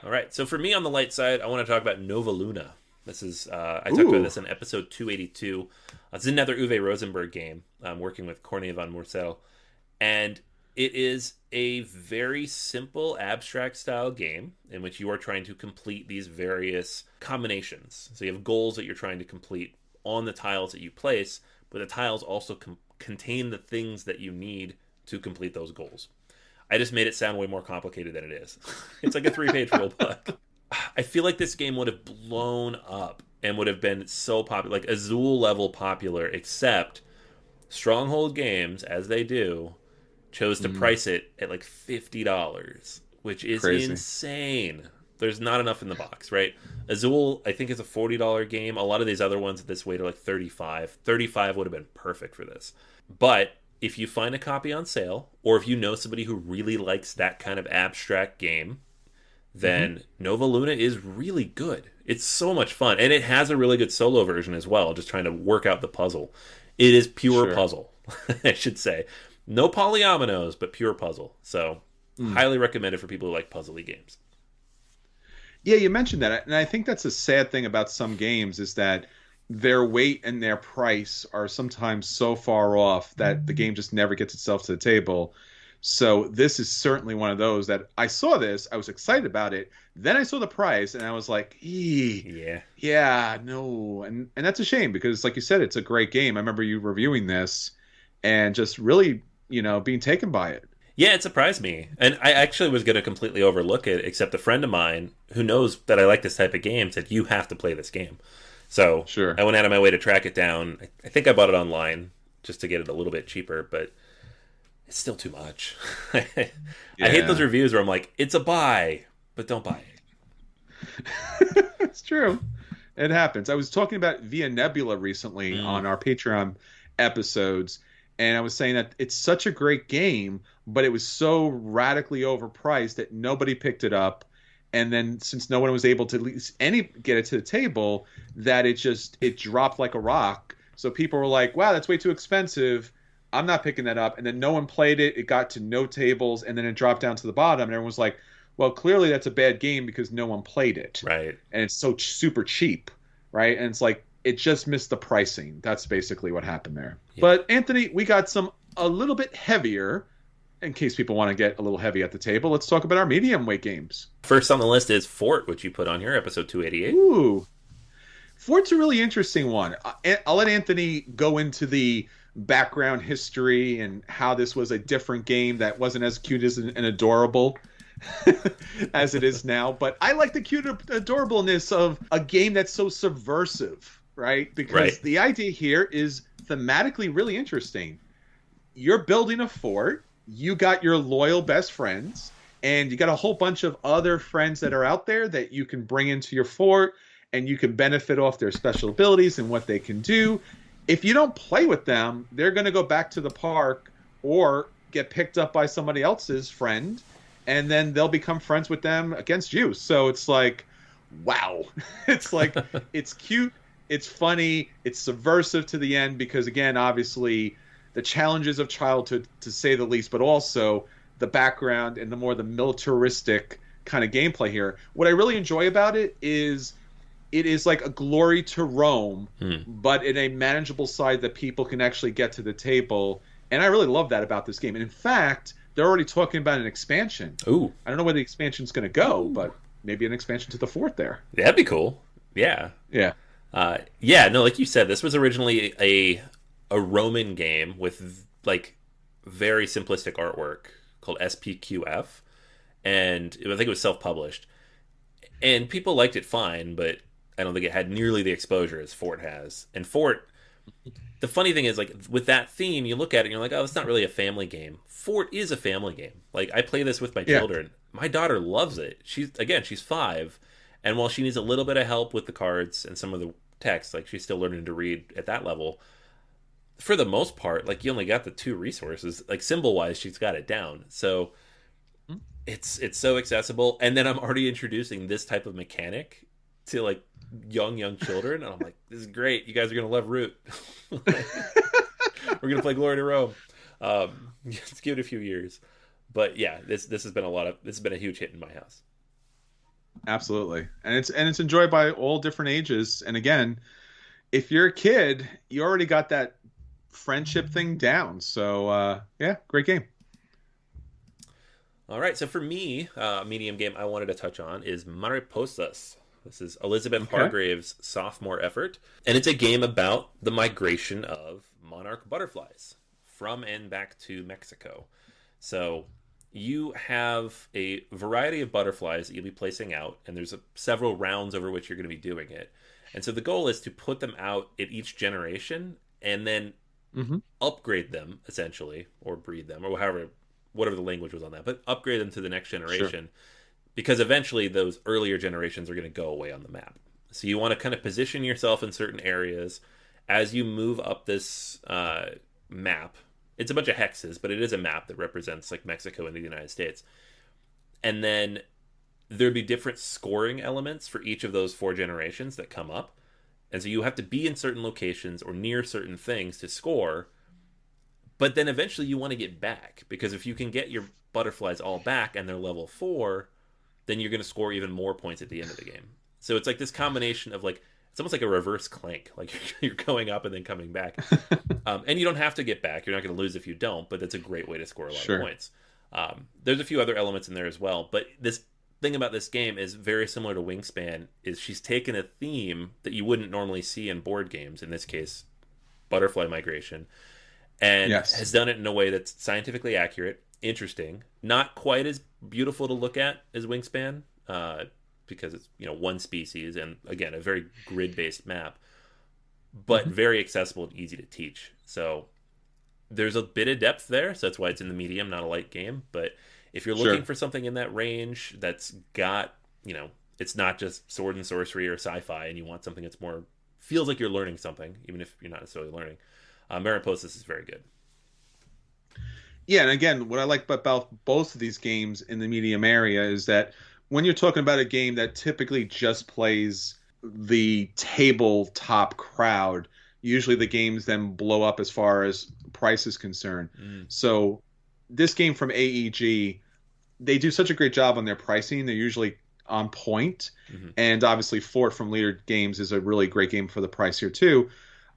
Speaker 2: All right. So for me on the light side, I want to talk about Nova Luna. This is I talked about this in episode 282. It's another Uwe Rosenberg game. I'm working with Corne van Moorsel, and it is a very simple abstract style game in which you are trying to complete these various combinations. So you have goals that you're trying to complete on the tiles that you place, but the tiles also contain the things that you need to complete those goals. I just made it sound way more complicated than it is. It's like a 3-page rulebook. I feel like this game would have blown up and would have been so popular, like Azul level popular, except Stronghold Games, as they do, chose to price it at like $50, which is insane. There's not enough in the box, right? Azul, I think, is a $40 game. A lot of these other ones at this weight are like $35. $35 would have been perfect for this. But if you find a copy on sale, or if you know somebody who really likes that kind of abstract game, then Nova Luna is really good. It's so much fun. And it has a really good solo version as well, just trying to work out the puzzle. It is pure puzzle, I should say. No polyominoes, but pure puzzle. So, highly recommended for people who like puzzly games.
Speaker 1: Yeah, you mentioned that. And I think that's a sad thing about some games is that their weight and their price are sometimes so far off that the game just never gets itself to the table. So this is certainly one of those that I saw this, I was excited about it. Then I saw the price and I was like, yeah, no. And that's a shame because like you said, it's a great game. I remember you reviewing this and just really, being taken by it.
Speaker 2: Yeah, it surprised me. And I actually was going to completely overlook it, except a friend of mine who knows that I like this type of game said, you have to play this game. So I went out of my way to track it down. I think I bought it online just to get it a little bit cheaper, but it's still too much. I hate those reviews where I'm like, it's a buy, but don't buy
Speaker 1: it. It's true. It happens. I was talking about Via Nebula recently on our Patreon episodes, and I was saying that it's such a great game, but it was so radically overpriced that nobody picked it up. And then since no one was able to at least get it to the table, that it dropped like a rock. So people were like, wow, that's way too expensive. I'm not picking that up. And then no one played it. It got to no tables, and then it dropped down to the bottom. And everyone was like, well, clearly that's a bad game because no one played it.
Speaker 2: Right.
Speaker 1: And it's so super cheap, right? And it's like, It just missed the pricing. That's basically what happened there.
Speaker 2: Yeah.
Speaker 1: But Anthony, we got some a little bit heavier. In case people want to get a little heavy at the table, let's talk about our medium weight games.
Speaker 2: First on the list is Fort, which you put on here, episode 288.
Speaker 1: Ooh, Fort's a really interesting one. I'll let Anthony go into the background history and how this was a different game that wasn't as cute as and adorable as it is now. But I like the cute adorableness of a game that's so subversive, right? Because the idea here is thematically really interesting. You're building a fort. You got your loyal best friends, and you got a whole bunch of other friends that are out there that you can bring into your fort, and you can benefit off their special abilities and what they can do. If you don't play with them, they're going to go back to the park or get picked up by somebody else's friend, and then they'll become friends with them against you. So it's like, wow. It's like, it's cute, it's funny, it's subversive to the end because, again, obviously the challenges of childhood, to say the least, but also the background and the militaristic kind of gameplay here. What I really enjoy about it is like a glory to Rome, but in a manageable side that people can actually get to the table. And I really love that about this game. And in fact, they're already talking about an expansion.
Speaker 2: Ooh.
Speaker 1: I don't know where the expansion's going to go, but maybe an expansion to the fort there.
Speaker 2: That'd be cool. Yeah.
Speaker 1: Yeah.
Speaker 2: No, like you said, this was originally a Roman game with like very simplistic artwork called SPQF, and I think it was self-published, and people liked it fine, but I don't think it had nearly the exposure as Fort has. And Fort, the funny thing is, like, with that theme, you look at it and you're like, oh, it's not really a family game. Fort is a family game. Like, I play this with my children. My daughter loves it. She's 5, and while she needs a little bit of help with the cards and some of the text, like, she's still learning to read at that level. For the most part, like, you only got the 2 resources. Like, symbol-wise, she's got it down. So it's so accessible. And then I'm already introducing this type of mechanic to, like, young children. And I'm like, this is great. You guys are going to love Root. We're going to play Glory to Rome. Let's give it a few years. But yeah, this has been a huge hit in my house.
Speaker 1: Absolutely. And it's enjoyed by all different ages. And again, if you're a kid, you already got that friendship thing down. So yeah, great game.
Speaker 2: All right, so for me, medium game I wanted to touch on is Mariposas. This is Elizabeth Hargrave's sophomore effort, and it's a game about the migration of monarch butterflies from and back to Mexico. So you have a variety of butterflies that you'll be placing out, and there's several rounds over which you're going to be doing it. And so the goal is to put them out at each generation and then upgrade them, essentially, or breed them, or whatever the language was on that, but upgrade them to the next generation. Sure. Because eventually those earlier generations are going to go away on the map. So you want to kind of position yourself in certain areas as you move up this map. It's a bunch of hexes, but it is a map that represents like Mexico and the United States. And then there'd be different scoring elements for each of those 4 generations that come up. And so you have to be in certain locations or near certain things to score. But then eventually you want to get back, because if you can get your butterflies all back and they're level 4, then you're going to score even more points at the end of the game. So it's like this combination of, like, it's almost like a reverse Clank. Like, you're going up and then coming back. And you don't have to get back. You're not going to lose if you don't, but that's a great way to score a lot of points. There's a few other elements in there as well. But this thing about this game is very similar to Wingspan, is she's taken a theme that you wouldn't normally see in board games, in this case, butterfly migration, and has done it in a way that's scientifically accurate, interesting, not quite as beautiful to look at as Wingspan, because it's, one species, and again, a very grid-based map, but very accessible and easy to teach. So there's a bit of depth there, so that's why it's in the medium, not a light game. But if you're looking for something in that range that's got, it's not just sword and sorcery or sci-fi, and you want something that's more, feels like you're learning something, even if you're not necessarily learning, Mariposas is very good.
Speaker 1: Yeah, and again, what I like about both of these games in the medium area is that when you're talking about a game that typically just plays the tabletop crowd, usually the games then blow up as far as price is concerned. So this game from AEG, they do such a great job on their pricing. They're usually on point. And obviously Fort from Leader Games is a really great game for the price here too.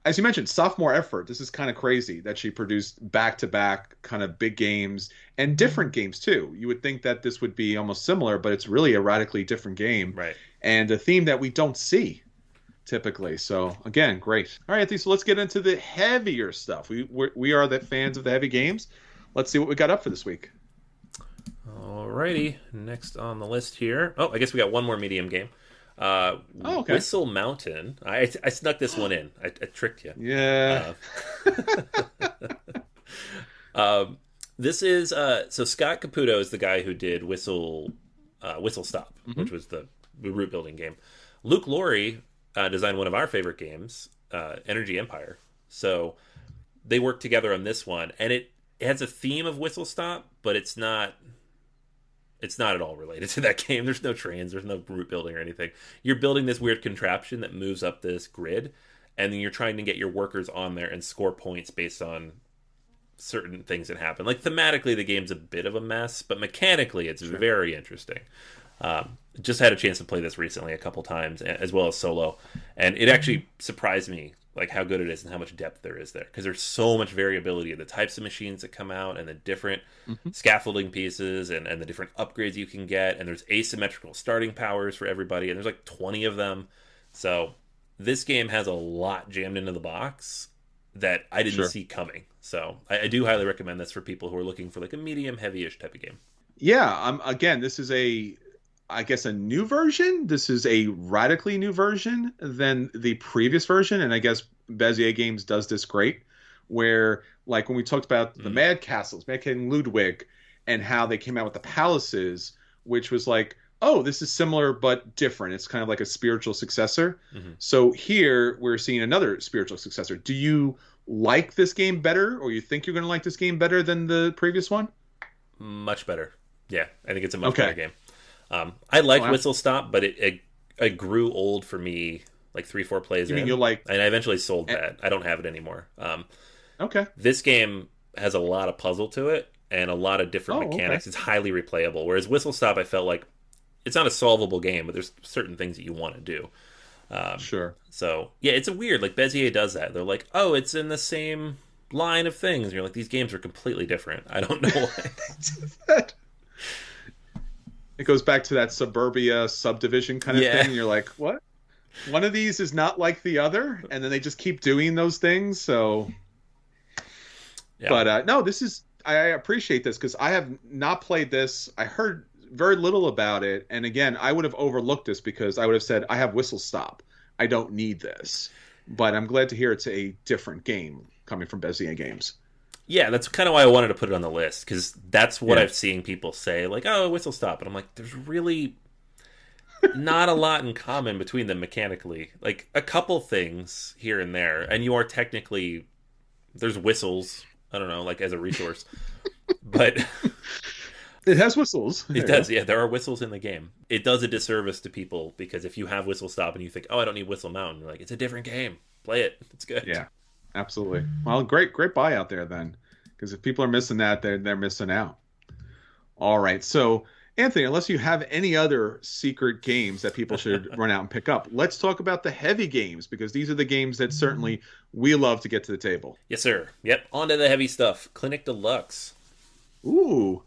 Speaker 1: As you mentioned, sophomore effort. This is kind of crazy that she produced back-to-back kind of big games and different games too. You would think that this would be almost similar, but it's really a radically different game.
Speaker 2: Right.
Speaker 1: And a theme that we don't see typically. So again, great. All right, Anthony, so let's get into the heavier stuff. We are the fans of the heavy games. Let's see what we got up for this week.
Speaker 2: Alrighty, next on the list here. Oh, I guess we got one more medium game. Okay. Whistle Mountain. I snuck this one in. I tricked you.
Speaker 1: Yeah.
Speaker 2: This is so Scott Caputo is the guy who did Whistle Stop, which was the root building game. Luke Laurie designed one of our favorite games, Energy Empire. So they worked together on this one, and it has a theme of Whistle Stop, but it's not at all related to that game. There's no trains, there's no root building or anything. You're building this weird contraption that moves up this grid, and then you're trying to get your workers on there and score points based on certain things that happen. Like thematically, the game's a bit of a mess, but mechanically, it's very interesting. Just had a chance to play this recently a couple times, as well as solo, and it actually surprised me like how good it is and how much depth there is there, because there's so much variability in the types of machines that come out and the different scaffolding pieces and the different upgrades you can get, and there's asymmetrical starting powers for everybody, and there's like 20 of them. So this game has a lot jammed into the box that I didn't see coming. So I do highly recommend this for people who are looking for like a medium heavy-ish type of game.
Speaker 1: Yeah, again, this is I guess a new version. This is a radically new version than the previous version, and I guess Bezier Games does this great, where like when we talked about the Mad Castles, Mad King Ludwig, and how they came out with the palaces, which was like, oh, this is similar but different. It's kind of like a spiritual successor. So here we're seeing another spiritual successor. Do you like this game better, or you think you're going to like this game better than the previous one?
Speaker 2: Much better. Yeah, I think it's a much better game. I like Whistle Stop, but it grew old for me like 3-4 plays in.
Speaker 1: You like,
Speaker 2: and I eventually sold that. I don't have it anymore.
Speaker 1: Okay.
Speaker 2: This game has a lot of puzzle to it and a lot of different mechanics. Okay. It's highly replayable. Whereas Whistle Stop, I felt like it's not a solvable game, but there's certain things that you want to do.
Speaker 1: Sure.
Speaker 2: So yeah, it's a weird, like Bezier does that. They're like, oh, it's in the same line of things. And you're like, these games are completely different. I don't know why.
Speaker 1: It goes back to that suburbia subdivision kind of thing. You're like, what? One of these is not like the other, and then they just keep doing those things. So, but no, this is. I appreciate this because I have not played this. I heard very little about it, and again, I would have overlooked this because I would have said, I have Whistle Stop. I don't need this. But I'm glad to hear it's a different game coming from Bezier Games.
Speaker 2: Yeah, that's kind of why I wanted to put it on the list, because that's what I've seen people say, like, oh, Whistle Stop. And I'm like, there's really not a lot in common between them mechanically. Like, a couple things here and there, and you are technically, there's whistles, I don't know, like, as a resource. But
Speaker 1: it has whistles.
Speaker 2: It does, yeah, there are whistles in the game. It does a disservice to people, because if you have Whistle Stop and you think, oh, I don't need Whistle Mountain, you're like, it's a different game. Play it. It's good.
Speaker 1: Yeah. Absolutely. Well, great buy out there then, because if people are missing that, they're missing out. All right. So, Anthony, unless you have any other secret games that people should run out and pick up, let's talk about the heavy games, because these are the games that certainly we love to get to the table.
Speaker 2: Yes, sir. Yep. On to the heavy stuff. Clinic Deluxe.
Speaker 1: Ooh.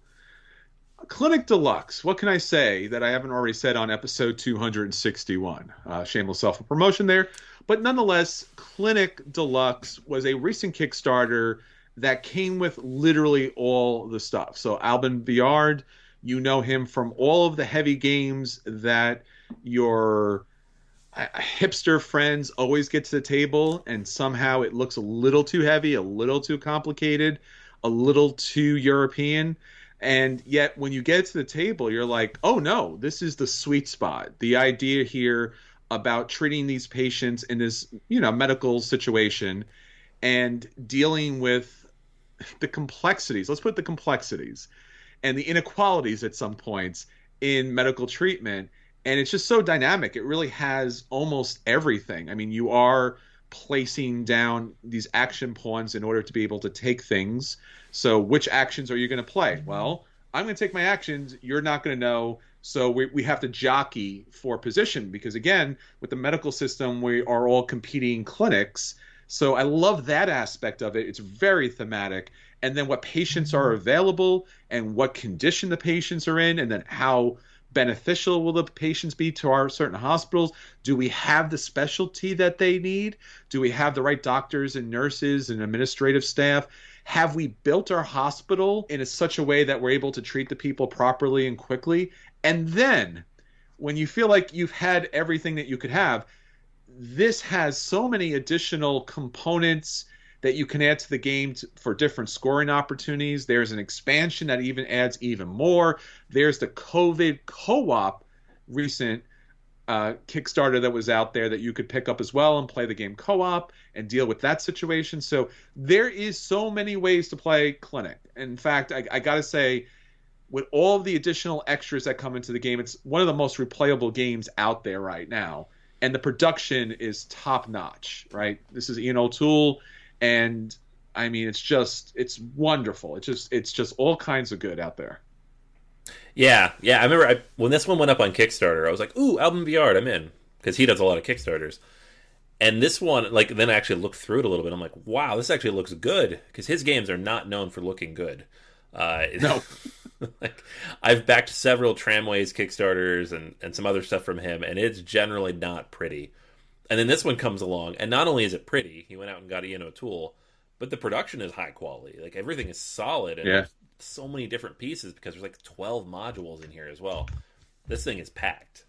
Speaker 1: Clinic Deluxe. What can I say that I haven't already said on episode 261? Shameless self-promotion there. But nonetheless, Clinic Deluxe was a recent Kickstarter that came with literally all the stuff. So Alban Viard, you know him from all of the heavy games that your hipster friends always get to the table, and somehow it looks a little too heavy, a little too complicated, a little too European. And yet when you get to the table, you're like, oh no, this is the sweet spot. The idea here about treating these patients in this, medical situation and dealing with the complexities. Let's put the complexities and the inequalities at some points in medical treatment. And it's just so dynamic. It really has almost everything. I mean, you are placing down these action pawns in order to be able to take things. So which actions are you going to play? Well, I'm going to take my actions. You're not going to know So we have to jockey for position because, again, with the medical system, we are all competing clinics. So I love that aspect of it. It's very thematic. And then what patients are available and what condition the patients are in, and then how beneficial will the patients be to our certain hospitals? Do we have the specialty that they need? Do we have the right doctors and nurses and administrative staff? Have we built our hospital in such a way that we're able to treat the people properly and quickly? And then when you feel like you've had everything that you could have, this has so many additional components that you can add to the game for different scoring opportunities. There's an expansion that even adds even more. There's the COVID co-op recent Kickstarter that was out there that you could pick up as well and play the game co-op and deal with that situation. So there is so many ways to play Clinic. In fact, I got to say, with all of the additional extras that come into the game, it's one of the most replayable games out there right now. And the production is top notch, right? This is Ian O'Toole, and I mean, it's wonderful. It's just all kinds of good out there.
Speaker 2: Yeah. I remember when this one went up on Kickstarter, I was like, "Ooh, Album VR, I'm in," because he does a lot of Kickstarters. And this one, like, then I actually looked through it a little bit. I'm like, "Wow, this actually looks good," because his games are not known for looking good.
Speaker 1: No.
Speaker 2: Like, I've backed several Tramways Kickstarters and some other stuff from him, and it's generally not pretty. And then this one comes along, and not only is it pretty, he went out and got Ian O'Toole, but the production is high quality. Like, everything is solid, and there's so many different pieces because there's like 12 modules in here as well. This thing is packed.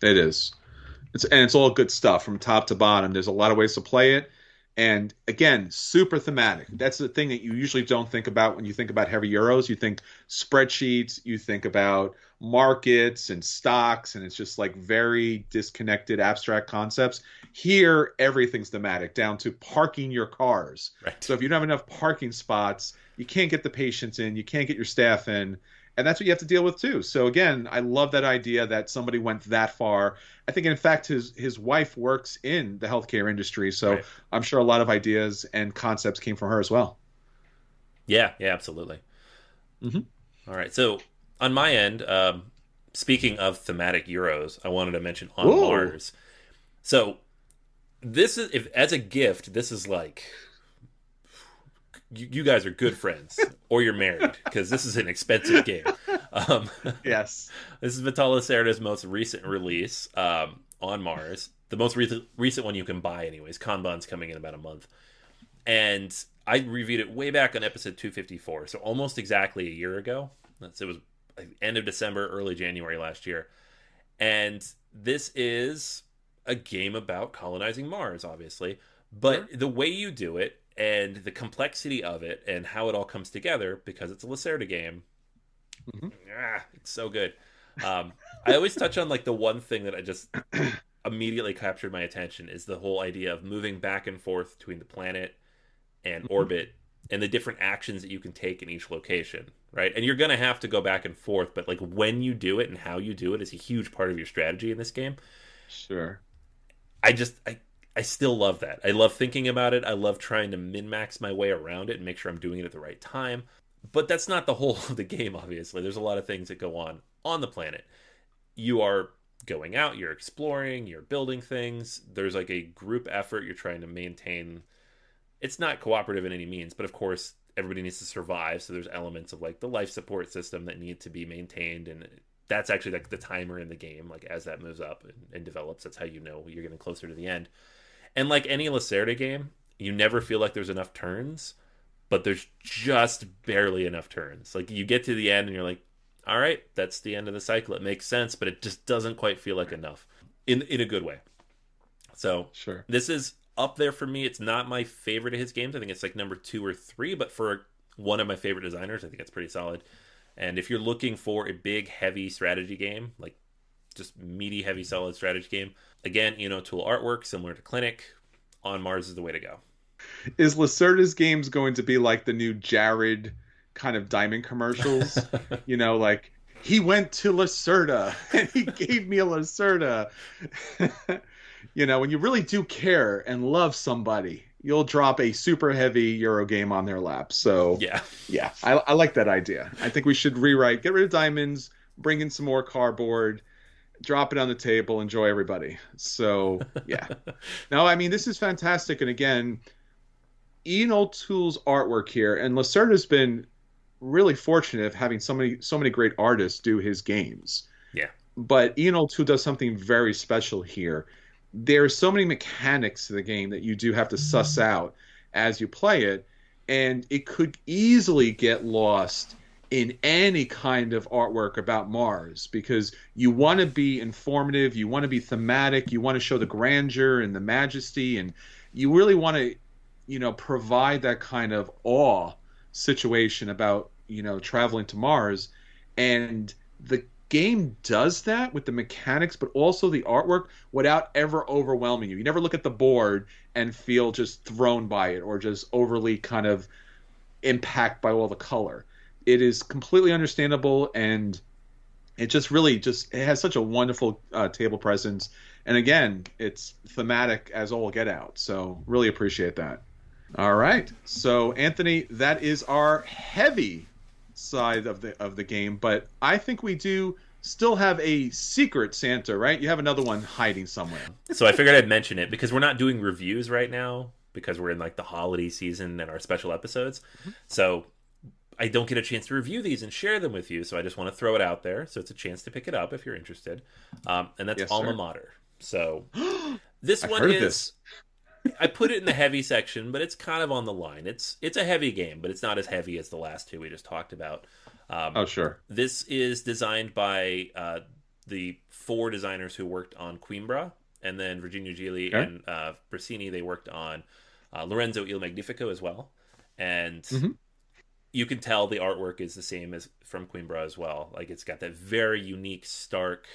Speaker 1: It is. It's all good stuff from top to bottom. There's a lot of ways to play it. And again, super thematic. That's the thing that you usually don't think about when you think about heavy Euros. You think spreadsheets, you think about markets and stocks, and it's just like very disconnected, abstract concepts. Here, everything's thematic, down to parking your cars.
Speaker 2: Right.
Speaker 1: So if you don't have enough parking spots, you can't get the patients in, you can't get your staff in. And that's what you have to deal with too. So again, I love that idea that somebody went that far. I think, in fact, his wife works in the healthcare industry, so right. I'm sure a lot of ideas and concepts came from her as well.
Speaker 2: Yeah, absolutely. Mm-hmm. All right, so on my end, speaking of thematic Euros, I wanted to mention On Mars. So this is, if as a gift, this is like, you guys are good friends, or you're married, because this is an expensive game.
Speaker 1: Yes.
Speaker 2: This is Vital Lacerda's most recent release, On Mars. The most recent one you can buy anyways. Kanban's coming in about a month. And I reviewed it way back on episode 254, so almost exactly a year ago. It was like end of December, early January last year. And this is a game about colonizing Mars, obviously. But the way you do it, and the complexity of it, and how it all comes together, because it's a Lacerda game, it's so good. I always touch on like the one thing that I just immediately captured my attention is the whole idea of moving back and forth between the planet and orbit, and the different actions that you can take in each location, right? And you're going to have to go back and forth, but like when you do it and how you do it is a huge part of your strategy in this game.
Speaker 1: Sure.
Speaker 2: I still love that. I love thinking about it. I love trying to min-max my way around it and make sure I'm doing it at the right time. But that's not the whole of the game, obviously. There's a lot of things that go on the planet. You are going out, you're exploring, you're building things. There's like a group effort you're trying to maintain. It's not cooperative in any means, but of course, everybody needs to survive. So there's elements of like the life support system that need to be maintained, and that's actually like the timer in the game. Like as that moves up and develops, that's how you know you're getting closer to the end. And like any Lacerda game, you never feel like there's enough turns, but there's just barely enough turns. Like you get to the end and you're like, all right, that's the end of the cycle. It makes sense, but it just doesn't quite feel like enough in a good way. So
Speaker 1: sure,
Speaker 2: this is up there for me. It's not my favorite of his games. I think it's like number 2 or 3, but for one of my favorite designers, I think it's pretty solid. And if you're looking for a big, heavy strategy game, like just meaty, heavy, solid strategy game, again, Ian O'Toole artwork, similar to Clinic, On Mars is the way to go.
Speaker 1: Is Lacerda's games going to be like the new Jared kind of diamond commercials? You know, like, he went to Lacerda and he gave me a Lacerda. You know, when you really do care and love somebody, you'll drop a super heavy Euro game on their lap. So, yeah, I like that idea. I think we should get rid of diamonds, bring in some more cardboard, drop it on the table, enjoy everybody. So yeah. No, I mean this is fantastic. And again, Ian O'Toole's artwork here, and Lacerda's been really fortunate of having so many great artists do his games.
Speaker 2: Yeah.
Speaker 1: But Ian O'Toole does something very special here. There's so many mechanics to the game that you do have to suss out as you play it, and it could easily get lost in any kind of artwork about Mars because you want to be informative, you want to be thematic, you want to show the grandeur and the majesty, and you really want to, provide that kind of awe situation about, traveling to Mars. And the game does that with the mechanics, but also the artwork without ever overwhelming you. You never look at the board and feel just thrown by it or just overly kind of impacted by all the color. It is completely understandable, and it just really it has such a wonderful table presence. And again, it's thematic as all get out. So really appreciate that. All right. So Anthony, that is our heavy side of the game, but I think we do still have a secret Santa, right? You have another one hiding somewhere.
Speaker 2: So I figured I'd mention it because we're not doing reviews right now because we're in like the holiday season and our special episodes. So I don't get a chance to review these and share them with you. So I just want to throw it out there. So it's a chance to pick it up if you're interested. And that's
Speaker 1: Yes,
Speaker 2: Alma
Speaker 1: sir.
Speaker 2: Mater. So this
Speaker 1: I've
Speaker 2: one
Speaker 1: heard
Speaker 2: is...
Speaker 1: this.
Speaker 2: I put it in the heavy section, but it's kind of on the line. It's a heavy game, but it's not as heavy as the last two we just talked about.
Speaker 1: Oh, sure.
Speaker 2: This is designed by the 4 designers who worked on Coimbra, and then Virginia Gili and Brasini, they worked on Lorenzo Il Magnifico as well. And you can tell the artwork is the same as from Coimbra as well. Like it's got that very unique, stark,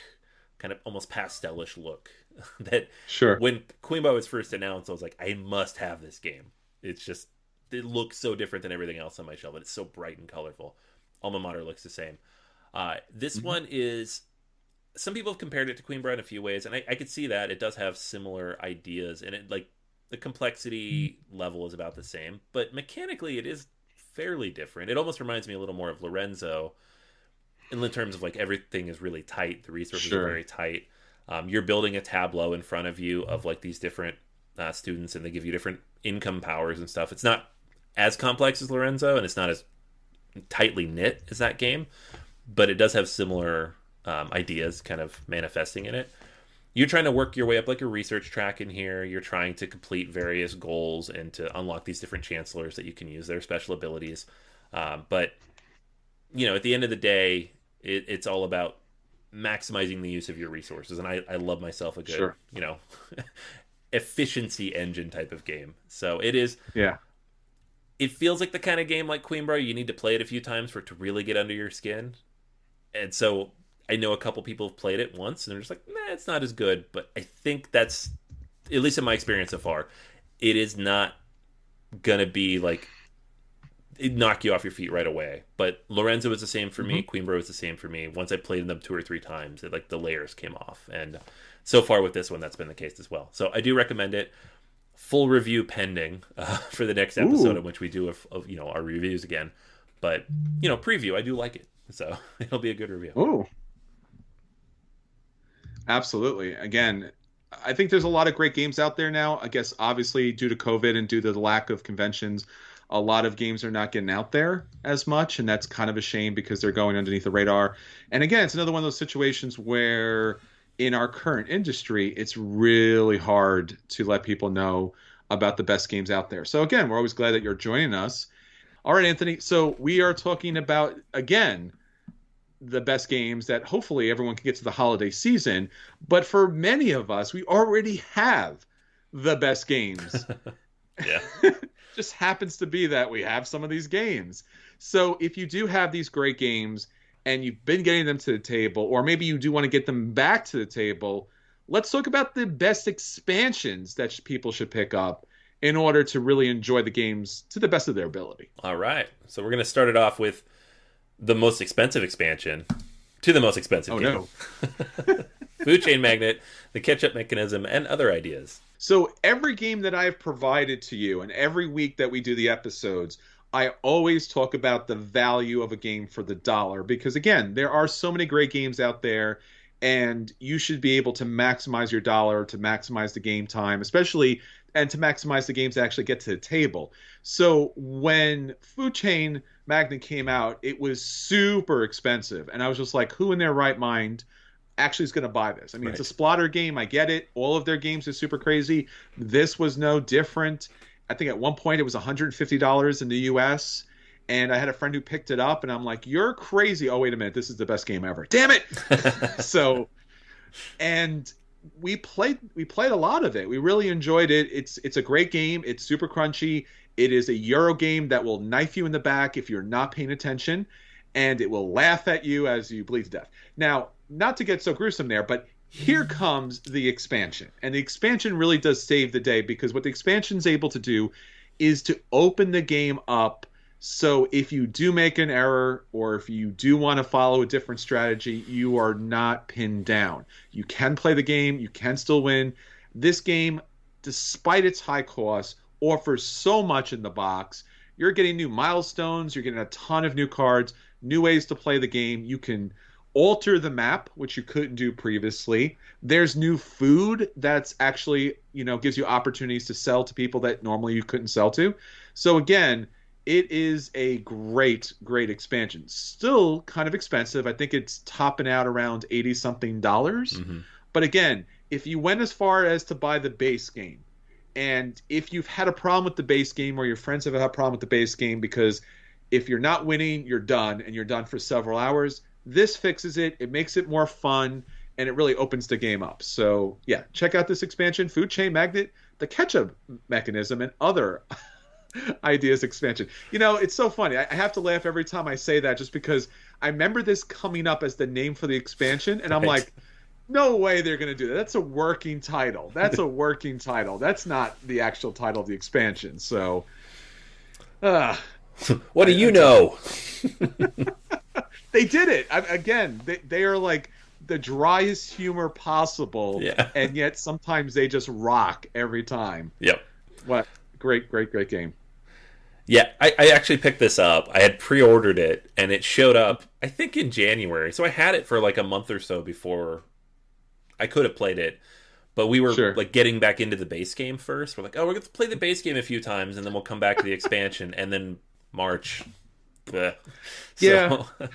Speaker 2: kind of almost pastelish look that when Coimbra was first announced, I was like, I must have this game. It's just, it looks so different than everything else on my shelf, but it's so bright and colorful. Alma Mater looks the same. This one is, some people have compared it to Coimbra in a few ways, and I could see that. It does have similar ideas, and it like the complexity level is about the same, but mechanically it is fairly different. It almost reminds me a little more of Lorenzo in terms of like everything is really tight. The resources are very tight. You're building a tableau in front of you of like these different students, and they give you different income powers and stuff. It's not as complex as Lorenzo, and it's not as tightly knit as that game, but it does have similar ideas kind of manifesting in it. You're trying to work your way up like a research track in here. You're trying to complete various goals and to unlock these different chancellors that you can use their special abilities. But, at the end of the day, it's all about maximizing the use of your resources. And I love myself a good, efficiency engine type of game. So it is.
Speaker 1: Yeah.
Speaker 2: It feels like the kind of game like Coimbra, you need to play it a few times for it to really get under your skin. And so I know a couple people have played it once and they're just like, nah, it's not as good. But I think that's, at least in my experience so far, it is not going to be like, it knock you off your feet right away. But Lorenzo was the same for me. Coimbra was the same for me. Once I played them 2 or 3 times, like the layers came off. And so far with this one, that's been the case as well. So I do recommend it. Full review pending for the next episode in which we do our reviews again. But preview, I do like it, so it'll be a good review.
Speaker 1: Oh, absolutely. Again, I think there's a lot of great games out there now. I guess obviously due to COVID and due to the lack of conventions, a lot of games are not getting out there as much, and that's kind of a shame because they're going underneath the radar. And again, it's another one of those situations where in our current industry, it's really hard to let people know about the best games out there. So again, we're always glad that you're joining us. All right, Anthony. So we are talking about, again, the best games that hopefully everyone can get to the holiday season. But for many of us, we already have the best games.
Speaker 2: Yeah.
Speaker 1: Just happens to be that we have some of these games. So if you do have these great games, and you've been getting them to the table, or maybe you do want to get them back to the table, let's talk about the best expansions that people should pick up in order to really enjoy the games to the best of their ability.
Speaker 2: All right. So we're going to start it off with the most expensive expansion to the most expensive game. No. Food Chain Magnate, the Ketchup Mechanism, and other ideas.
Speaker 1: So every game that I've provided to you, and every week that we do the episodes, I always talk about the value of a game for the dollar because, again, there are so many great games out there, and you should be able to maximize your dollar to maximize the game time, especially and to maximize the games that actually get to the table. So when Food Chain Magnate came out, it was super expensive, and I was just like, who in their right mind actually is going to buy this? I mean,
Speaker 2: Right.
Speaker 1: it's a splatter game. I get it. All of their games are super crazy. This was no different. I think at one point it was $150 in the US. And I had a friend who picked it up, and I'm like, "You're crazy!" Oh, wait a minute, this is the best game ever. Damn it! So, and we played a lot of it. We really enjoyed it. It's a great game. It's super crunchy. It is a Euro game that will knife you in the back if you're not paying attention, and it will laugh at you as you bleed to death. Now, not to get so gruesome there, but here comes the expansion. And the expansion really does save the day because what the expansion is able to do is to open the game up. So if you do make an error or if you do want to follow a different strategy, you are not pinned down. You can play the game, you can still win. This game, despite its high cost, offers so much in the box. You're getting new milestones, you're getting a ton of new cards, new ways to play the game. You can alter the map, which you couldn't do previously. There's new food that's actually, gives you opportunities to sell to people that normally you couldn't sell to. So again, it is a great, great expansion. Still kind of expensive. I think it's topping out around 80 something dollars.
Speaker 2: Mm-hmm.
Speaker 1: But again, if you went as far as to buy the base game, and if you've had a problem with the base game or your friends have had a problem with the base game because if you're not winning, you're done and you're done for several hours, this fixes it. It makes it more fun and it really opens the game up. So yeah, check out this expansion, Food Chain Magnate, the Ketchup mechanism, and other ideas expansion. It's so funny. I have to laugh every time I say that just because I remember this coming up as the name for the expansion, and I'm
Speaker 2: Right.
Speaker 1: like, no way they're going to do that. That's a working title. That's a working title. That's not the actual title of the expansion. So,
Speaker 2: What do you know?
Speaker 1: they did it. Again, they are like the driest humor possible,
Speaker 2: Yeah.
Speaker 1: and yet sometimes they just rock every time.
Speaker 2: Yep.
Speaker 1: What great, great, great game.
Speaker 2: Yeah, I actually picked this up. I had pre-ordered it, and it showed up, I think, in January. So I had it for like a month or so before I could have played it. But we were
Speaker 1: Sure.
Speaker 2: like getting back into the base game first. We're like, oh, we're going to play the base game a few times, and then we'll come back to the expansion. And then March. Bleh.
Speaker 1: Yeah.
Speaker 2: So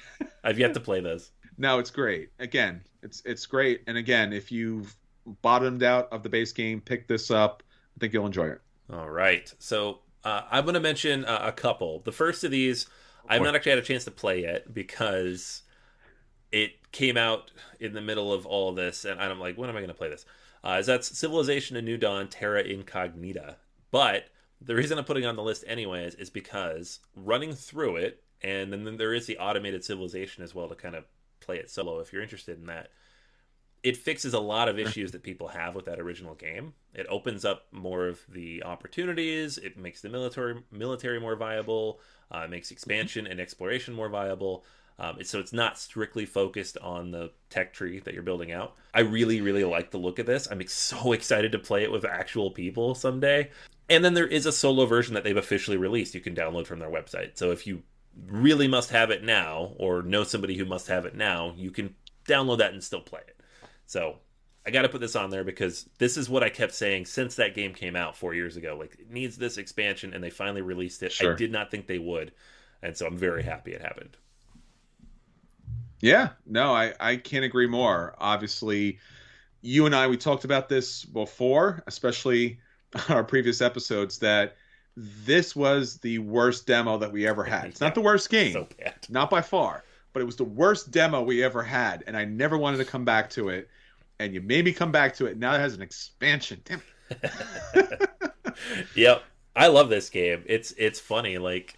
Speaker 2: I've yet to play this.
Speaker 1: No, it's great. Again, it's great. And again, if you've bottomed out of the base game, pick this up. I think you'll enjoy it.
Speaker 2: All right. So I'm going to mention a couple. The first of these, I've not actually had a chance to play yet because it came out in the middle of all of this, and I'm like, when am I going to play this? Is that's Civilization: A New Dawn, Terra Incognita. But the reason I'm putting it on the list anyways is because running through it, and then there is the automated Civilization as well to kind of play it solo if you're interested in that. It fixes a lot of issues that people have with that original game. It opens up more of the opportunities. It makes the military more viable. It makes expansion and exploration more viable. So it's not strictly focused on the tech tree that you're building out. I really, really like the look of this. I'm so excited to play it with actual people someday. And then there is a solo version that they've officially released you can download from their website. So if you really must have it now or know somebody who must have it now, you can download that and still play it. So I got to put this on there because this is what I kept saying since that game came out 4 years ago. Like, it needs this expansion, and they finally released it.
Speaker 1: Sure.
Speaker 2: I did not think they would, and so I'm very happy it happened.
Speaker 1: Yeah, no, I can't agree more. Obviously, you and I, we talked about this before, especially on our previous episodes, that this was the worst demo that we ever had. It's not the worst game,
Speaker 2: So bad.
Speaker 1: not by far, but it was the worst demo we ever had, and I never wanted to come back to it. And you made me come back to it. Now it has an expansion. Damn it.
Speaker 2: Yep. I love this game. It's funny. Like,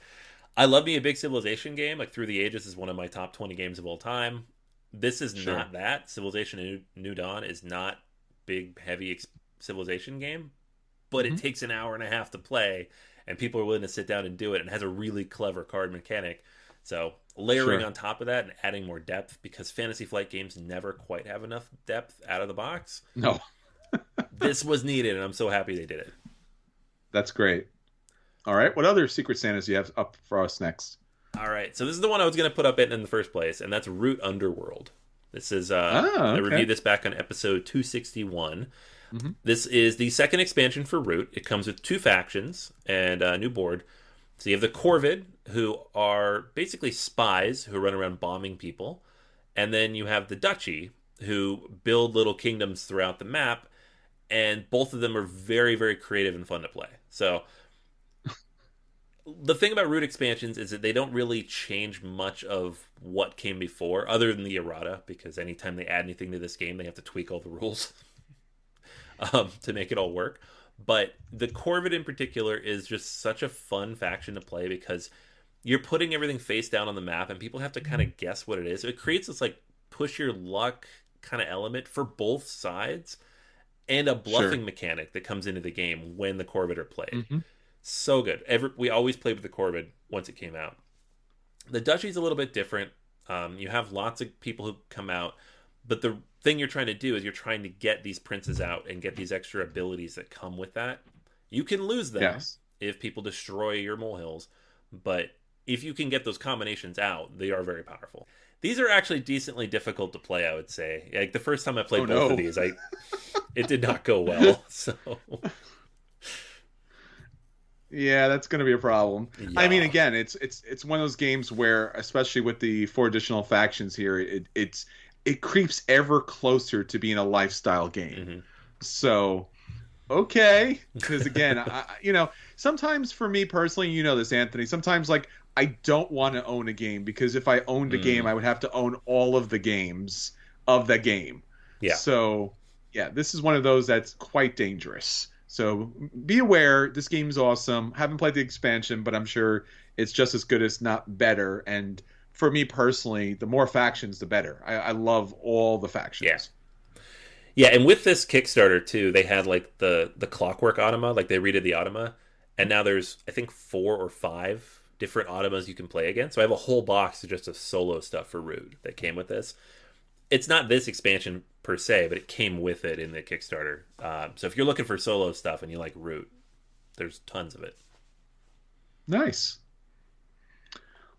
Speaker 2: I love me a big Civilization game. Like, Through the Ages is one of my top 20 games of all time. This is
Speaker 1: Sure.
Speaker 2: not that. Civilization New Dawn is not big, heavy Civilization game, but it takes an hour and a half to play, and people are willing to sit down and do it, and has a really clever card mechanic. So layering
Speaker 1: Sure.
Speaker 2: on top of that and adding more depth, because Fantasy Flight games never quite have enough depth out of the box.
Speaker 1: No,
Speaker 2: This was needed, and I'm so happy they did it.
Speaker 1: that's great. All right. What other Secret Santas do you have up for us next?
Speaker 2: All right, so this is the one I was going to put up in the first place, and that's Root Underworld. This is I
Speaker 1: Okay.
Speaker 2: reviewed this back on episode 261.
Speaker 1: Mm-hmm.
Speaker 2: This is the second expansion for Root. It comes with 2 factions and a new board. So you have the Corvid, who are basically spies who run around bombing people, and then you have the Duchy, who build little kingdoms throughout the map, and both of them are very, very creative and fun to play. So the thing about Root expansions is that they don't really change much of what came before, other than the errata, because anytime they add anything to this game, they have to tweak all the rules to make it all work. But the Corvid in particular is just such a fun faction to play because you're putting everything face down on the map, and people have to kind of guess what it is. So it creates this like push your luck kind of element for both sides, and a bluffing mechanic that comes into the game when the Corvid are played.
Speaker 1: Mm-hmm.
Speaker 2: So good. We always played with the Corvid once it came out. The Duchy's a little bit different. You have lots of people who come out, but the thing you're trying to do is you're trying to get these princes out and get these extra abilities that come with that. You can lose them if people destroy your molehills, but if you can get those combinations out, they are very powerful. These are actually decently difficult to play, I would say. Like the first time I played both of these, it did not go well. So
Speaker 1: yeah, that's going to be a problem.
Speaker 2: Yeah.
Speaker 1: I mean, again, it's one of those games where, especially with the 4 additional factions here, it creeps ever closer to being a lifestyle game.
Speaker 2: Mm-hmm.
Speaker 1: So, okay, because again, sometimes for me personally, you know this, Anthony. Sometimes like I don't want to own a game because if I owned a game, I would have to own all of the games of the game.
Speaker 2: Yeah.
Speaker 1: So, yeah, this is one of those that's quite dangerous. So be aware, this game's awesome. Haven't played the expansion, but I'm sure it's just as good as not better. And for me personally, the more factions, the better. I love all the factions.
Speaker 2: Yeah. Yeah, and with this Kickstarter too, they had like the Clockwork Automa, like they redid the Automa, and now there's I think 4 or 5 different Automas you can play again. So I have a whole box of just of solo stuff for Root that came with this. It's not this expansion per se, but it came with it in the Kickstarter. So if you're looking for solo stuff and you like Root, there's tons of it.
Speaker 1: Nice.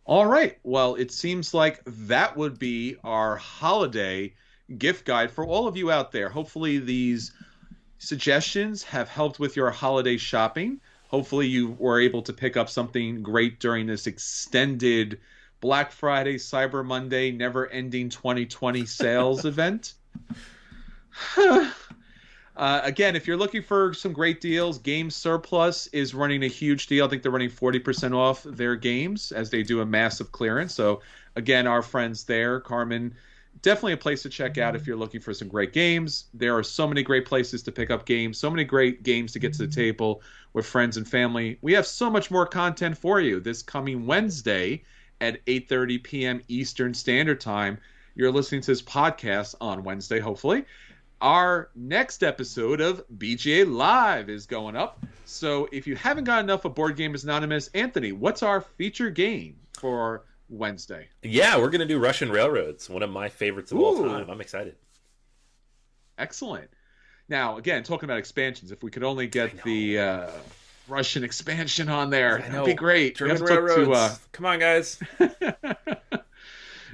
Speaker 1: All right. Well, it seems like that would be our holiday gift guide for all of you out there. Hopefully these suggestions have helped with your holiday shopping. Hopefully you were able to pick up something great during this extended Black Friday, Cyber Monday, never-ending 2020 sales event. Again, if you're looking for some great deals, Game Surplus is running a huge deal. I think they're running 40% off their games as they do a massive clearance. So, again, our friends there, Carmen, definitely a place to check out if you're looking for some great games. There are so many great places to pick up games, so many great games to get to the table with friends and family. We have so much more content for you this coming Wednesday at 8:30 p.m. Eastern Standard Time. You're listening to this podcast on Wednesday, hopefully. Our next episode of BGA Live is going up. So if you haven't got enough of Board Gamers Anonymous, Anthony, what's our feature game for Wednesday?
Speaker 2: Yeah, we're going to do Russian Railroads, one of my favorites of all time. I'm excited.
Speaker 1: Excellent. Now, again, talking about expansions, if we could only get the Russian expansion on there, that'd be great.
Speaker 2: German Railroads. Come on, guys.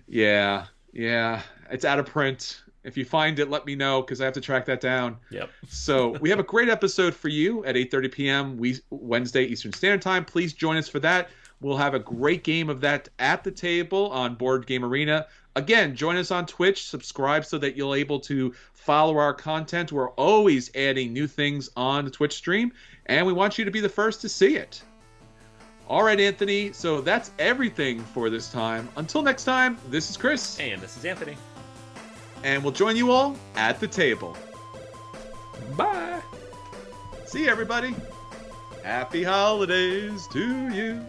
Speaker 1: Yeah. It's out of print. If you find it, let me know because I have to track that down.
Speaker 2: Yep.
Speaker 1: So we have a great episode for you at 8:30 p.m. Wednesday Eastern Standard Time. Please join us for that. We'll have a great game of that at the table on Board Game Arena. Again, join us on Twitch. Subscribe so that you'll able to follow our content. We're always adding new things on the Twitch stream, and we want you to be the first to see it. All right, Anthony. So that's everything for this time. Until next time, this is Chris.
Speaker 2: And this is Anthony.
Speaker 1: And we'll join you all at the table.
Speaker 2: Bye.
Speaker 1: See you, everybody. Happy holidays to you.